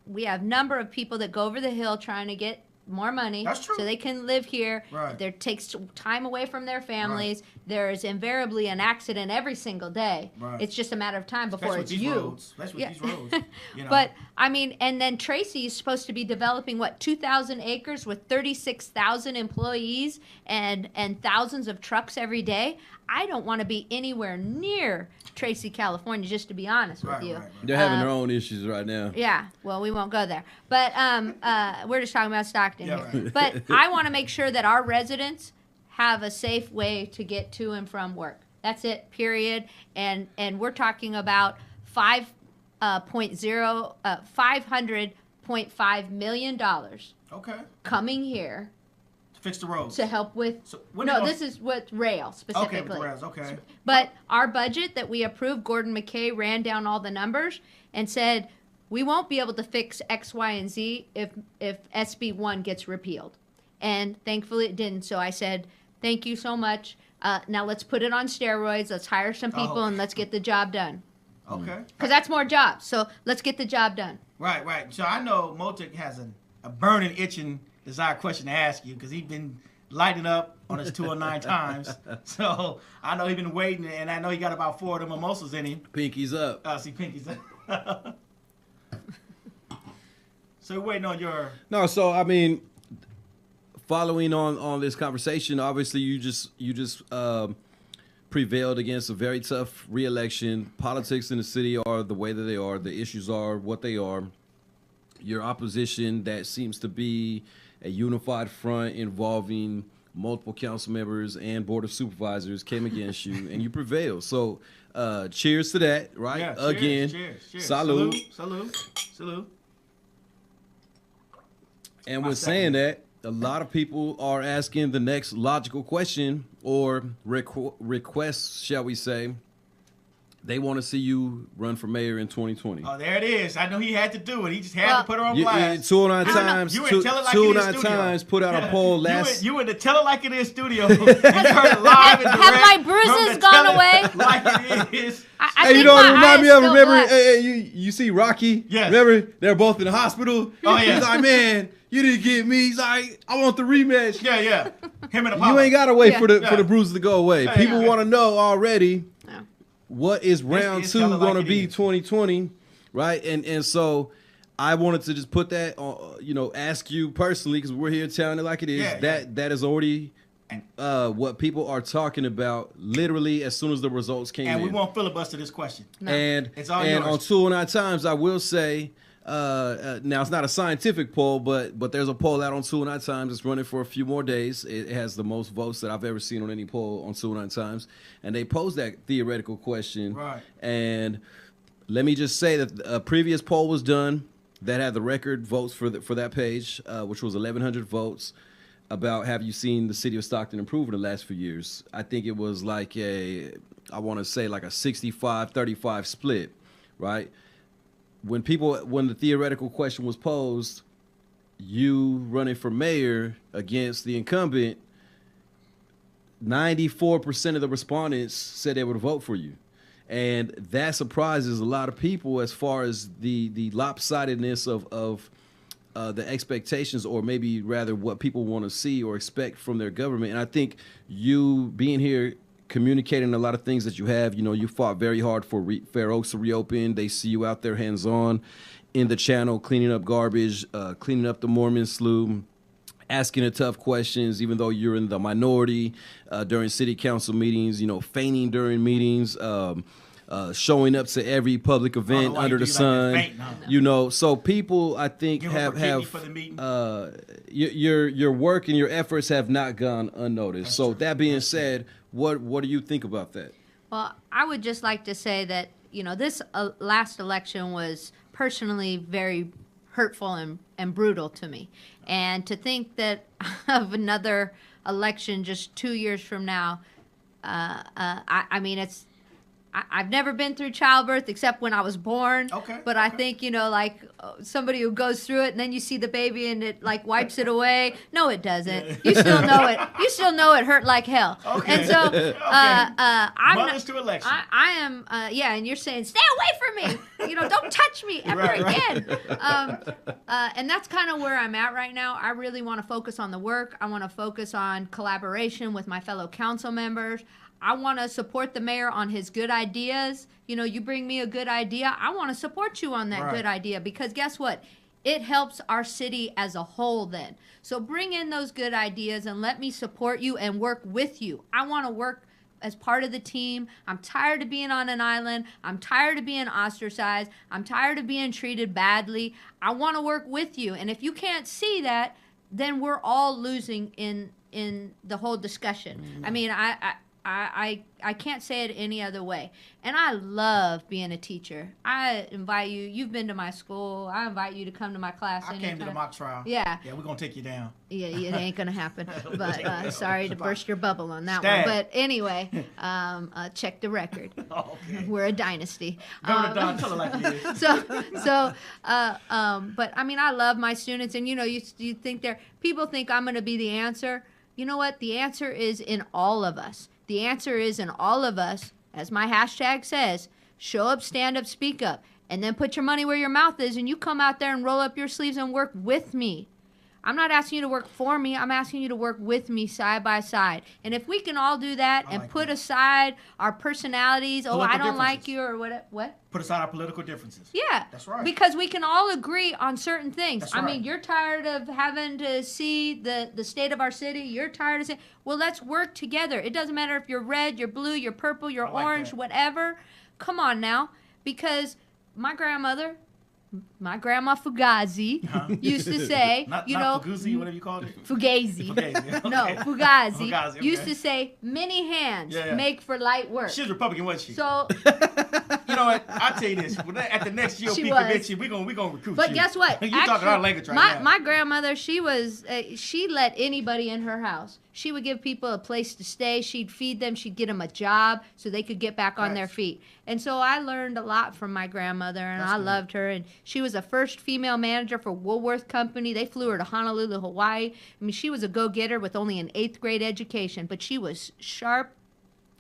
we have number of people that go over the hill trying to get more money. That's true. So they can live here. Right. There takes time away from their families. Right. There is invariably an accident every single day. Right. It's just a matter of time before it's you. Especially with these roads. You know. But I mean, and then Tracy is supposed to be developing 2,000 acres with 36,000 employees and thousands of trucks every day. I don't want to be anywhere near Tracy, California, just to be honest with you. They're having their own issues right now. Yeah, well, we won't go there. But we're just talking about Stockton here. right. But I want to make sure that our residents have a safe way to get to and from work. That's it, period. And we're talking about $500.5 million coming here. Fix the roads. To help with. This is with rail specifically. Okay, with rails, okay. But our budget that we approved, Gordon McKay ran down all the numbers and said we won't be able to fix X, Y, and Z if SB 1 gets repealed. And thankfully it didn't. So I said, thank you so much. Now let's put it on steroids. Let's hire some people and let's get the job done. Okay. Because that's more jobs. So let's get the job done. Right. So I know Motec has a burning, itching desired question to ask you because he's been lighting up on his 209 times. So I know he's been waiting, and I know he got about 4 of them mimosas in him. Pinky's up. See, Pinky's up. So we're waiting on your... No, so, I mean, following on this conversation, obviously you just prevailed against a very tough re-election. Politics in the city are the way that they are. The issues are what they are. Your opposition that seems to be a unified front involving multiple council members and board of supervisors came against you, and you prevailed. So, cheers to that, right? Yeah, Again, cheers. salute. Salute. And with saying that, a lot of people are asking the next logical question or request, shall we say. They want to see you run for mayor in 2020. Oh, there it is. I know he had to do it. He just had to put her on blast. 209 times. 209 times put out a poll last. You in the Tell It Like It Is studio. You heard it live and direct. Have my bruises gone away? Like it is. Hey, you know what it remind me of? Remember, you see Rocky? Yes. Remember, they're both in the hospital. Oh, yeah. He's like, man, you didn't get me. He's like, I want the rematch. Yeah. Him and the You ain't got to wait for the bruises to go away. People want to know already. What is round 2 going to be 2020, right? And so I wanted to just put that on, ask you personally, because we're here telling it like it is. That is already what people are talking about literally as soon as the results came in. And we won't filibuster this question. No. And it's all yours. On 209 times, I will say, now it's not a scientific poll, but there's a poll out on 209 times. It's running for a few more days. It has the most votes that I've ever seen on any poll on 209 times. And they posed that theoretical question. Right. And let me just say that a previous poll was done that had the record votes for that page, which was 1,100 votes, about have you seen the city of Stockton improve in the last few years. I think it was like I want to say like a 65-35 split, right? When the theoretical question was posed, you running for mayor against the incumbent, 94% of the respondents said they would vote for you. And that surprises a lot of people as far as the lopsidedness of the expectations, or maybe rather what people want to see or expect from their government. And I think you being here, communicating a lot of things that you have, you fought very hard for Fair Oaks to reopen. They see you out there hands-on in the channel, cleaning up garbage, cleaning up the Mormon slough, asking the tough questions, even though you're in the minority during city council meetings, feigning during meetings, showing up to every public event under the sun, so people, I think, have your work and your efforts have not gone unnoticed. That's so true. That being said, what do you think about that? Well, I would just like to say that, this last election was personally very hurtful and brutal to me. And to think that of another election just 2 years from now, I I've never been through childbirth except when I was born. Okay. But I think, like somebody who goes through it and then you see the baby and it like wipes it away. No, it doesn't. You still know it. You still know it hurt like hell. Okay. And so, I'm Mothers to election. I am, and you're saying, stay away from me. Don't touch me ever again. And that's kind of where I'm at right now. I really want to focus on the work. I want to focus on collaboration with my fellow council members. I want to support the mayor on his good ideas. You bring me a good idea, I want to support you on that good idea, because guess what? It helps our city as a whole then. So bring in those good ideas and let me support you and work with you. I want to work as part of the team. I'm tired of being on an island. I'm tired of being ostracized. I'm tired of being treated badly. I want to work with you. And if you can't see that, then we're all losing in the whole discussion. I mean, I can't say it any other way. And I love being a teacher. I invite you. You've been to my school. I invite you to come to my class. I came to the mock trial. Yeah. Yeah, we're going to take you down. Yeah, it ain't going to happen. But sorry to burst your bubble on that one. But anyway, check the record. Okay. We're a dynasty. Tell it like it is. But I mean, I love my students. And, you think people think I'm going to be the answer. You know what? The answer is in all of us. The answer is in all of us, as my hashtag says, show up, stand up, speak up, and then put your money where your mouth is, and you come out there and roll up your sleeves and work with me. I'm not asking you to work for me. I'm asking you to work with me side by side. And if we can all do that and put aside our personalities, I don't like you or what? Put aside our political differences. Yeah. That's right. Because we can all agree on certain things. That's right. I mean, you're tired of having to see the state of our city. You're tired of saying, well, let's work together. It doesn't matter if you're red, you're blue, you're purple, you're orange, whatever. Come on now. Because my grandma Fugazi used to say, not Fugazi, whatever you called it? Fugazi. Okay. No, Fugazi. Fugazi, okay. Used to say, many hands make for light work. She was Republican, wasn't she? So, you know what? I'll tell you this. At the next GOP convention, we're gonna recruit you. But guess what? You're talking our language right now. My grandmother, she let anybody in her house. She would give people a place to stay. She'd feed them. She'd get them a job so they could get back on their feet. And so I learned a lot from my grandmother, and I loved her. And she was the first female manager for Woolworth Company. They flew her to Honolulu, Hawaii. I mean, she was a go-getter with only an 8th grade education, but she was sharp.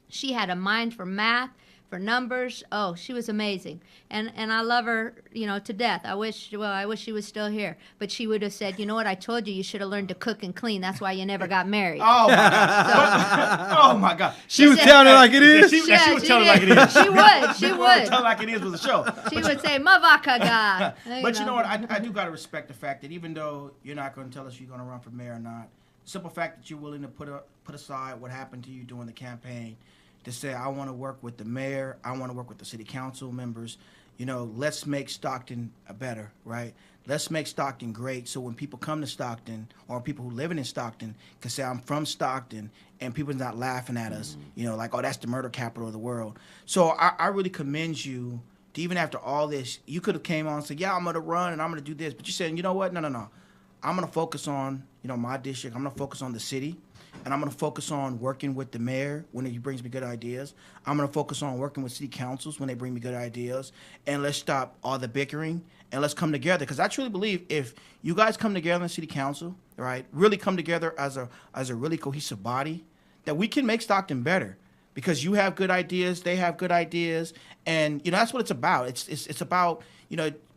She had a mind for math, for numbers. Oh, she was amazing. And I love her, to death. I wish she was still here. But she would have said, you know what, I told you should have learned to cook and clean. That's why you never got married. Oh, my God. Oh, my God. She was telling it like it is? She was telling it like it is. She would. She would. Tell it like it is was a show. She would say, Mavakaga. But you know what? I do got to respect the fact that even though you're not going to tell us you're going to run for mayor or not, the simple fact that you're willing to put aside what happened to you during the campaign to say, I want to work with the mayor, I want to work with the city council members, let's make Stockton better, right? Let's make Stockton great so when people come to Stockton or people who living in Stockton can say, I'm from Stockton, and people not laughing at us, like, oh, that's the murder capital of the world. So I really commend you to, even after all this, you could have came on and said, yeah, I'm going to run and I'm going to do this. But you said, you know what? No. I'm going to focus on, my district. I'm going to focus on the city. And I'm going to focus on working with the mayor when he brings me good ideas. I'm going to focus on working with city councils when they bring me good ideas. And let's stop all the bickering and let's come together. Because I truly believe if you guys come together in the city council, right, really come together as a really cohesive body, that we can make Stockton better. Because you have good ideas, they have good ideas, and that's what it's about. It's about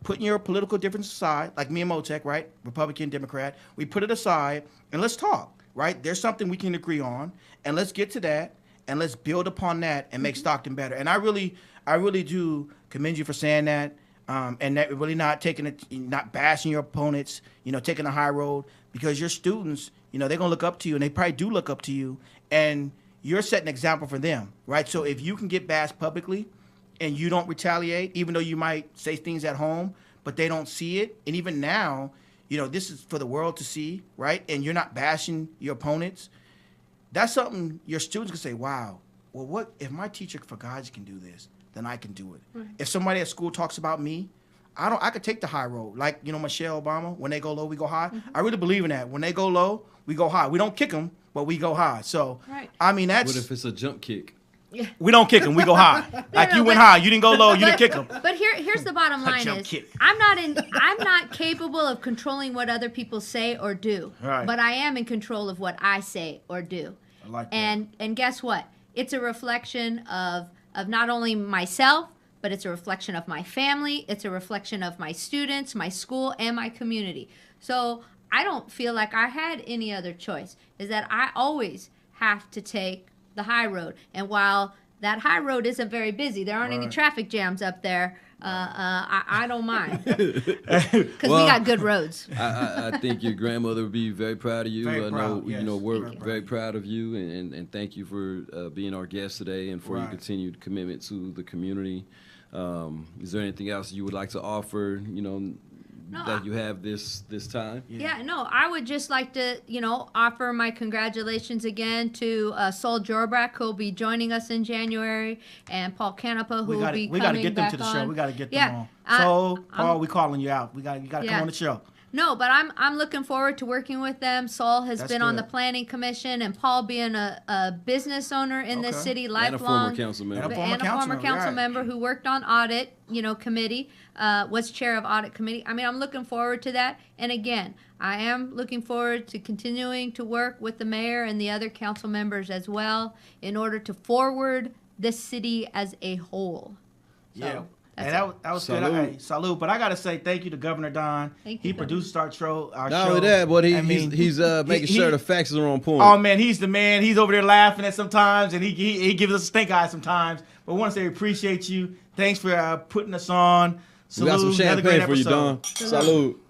putting your political differences aside, like me and Motec, right, Republican, Democrat. We put it aside and let's talk. Right? There's something we can agree on, and let's get to that, and let's build upon that and make Stockton better. And I really do commend you for saying that, and that really not bashing your opponents, taking the high road, because your students, they're gonna look up to you, and they probably do look up to you, and you're setting an example for them, right? So if you can get bashed publicly, and you don't retaliate, even though you might say things at home, but they don't see it, and even now. This is for the world to see, right? And you're not bashing your opponents. That's something your students can say, wow, well, what if my teacher Fugazi can do this, then I can do it. Right. If somebody at school talks about me, I could take the high road. Like, Michelle Obama, when they go low, we go high. Mm-hmm. I really believe in that. When they go low, we go high. We don't kick them, but we go high. So, right. I mean, that's... What if it's a jump kick? We don't kick them. We go high. You went high. You didn't go low. You didn't kick them. But here's the bottom line is I'm not capable of controlling what other people say or do. Right. But I am in control of what I say or do. I like that. And guess what? It's a reflection of not only myself, but it's a reflection of my family. It's a reflection of my students, my school, and my community. So I don't feel like I had any other choice. Is that I always have to take the high road. And while that high road isn't very busy, there aren't any traffic jams up there, I don't mind. Because we got good roads. I think your grandmother would be very proud of you. Very proud, yes. We're very proud of you, and thank you for being our guest today and for your continued commitment to the community. Is there anything else you would like to offer, that you have this time? Yeah, no, I would just like to, offer my congratulations again to Sol Jorbrak, who will be joining us in January, and Paul Canepa, who will be coming back on. We got to get them to the show. We got to get them on. So, Paul, we calling you out. You got to come on the show. No, but I'm looking forward to working with them. Saul has been on the planning commission, and Paul being a business owner in this city, lifelong, and a former council member, and a former council member who worked on audit, committee, was chair of audit committee. I mean, I'm looking forward to that. And again, I am looking forward to continuing to work with the mayor and the other council members as well in order to forward this city as a whole. So, yeah. And that was good. Hey, salute. But I got to say thank you to Governor Don. He produced our show. Not only that, but he's making sure the facts are on point. Oh, man, he's the man. He's over there laughing at sometimes, and he gives us a stink eye sometimes. But I want to say we appreciate you. Thanks for putting us on. Salute. We got some champagne for you, Don. Salute.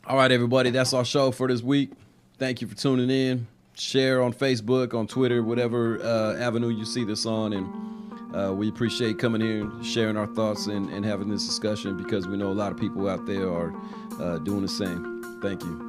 All right, everybody. That's our show for this week. Thank you for tuning in. Share on Facebook, on Twitter, whatever avenue you see this on, and we appreciate coming here and sharing our thoughts and having this discussion because we know a lot of people out there are doing the same. Thank you.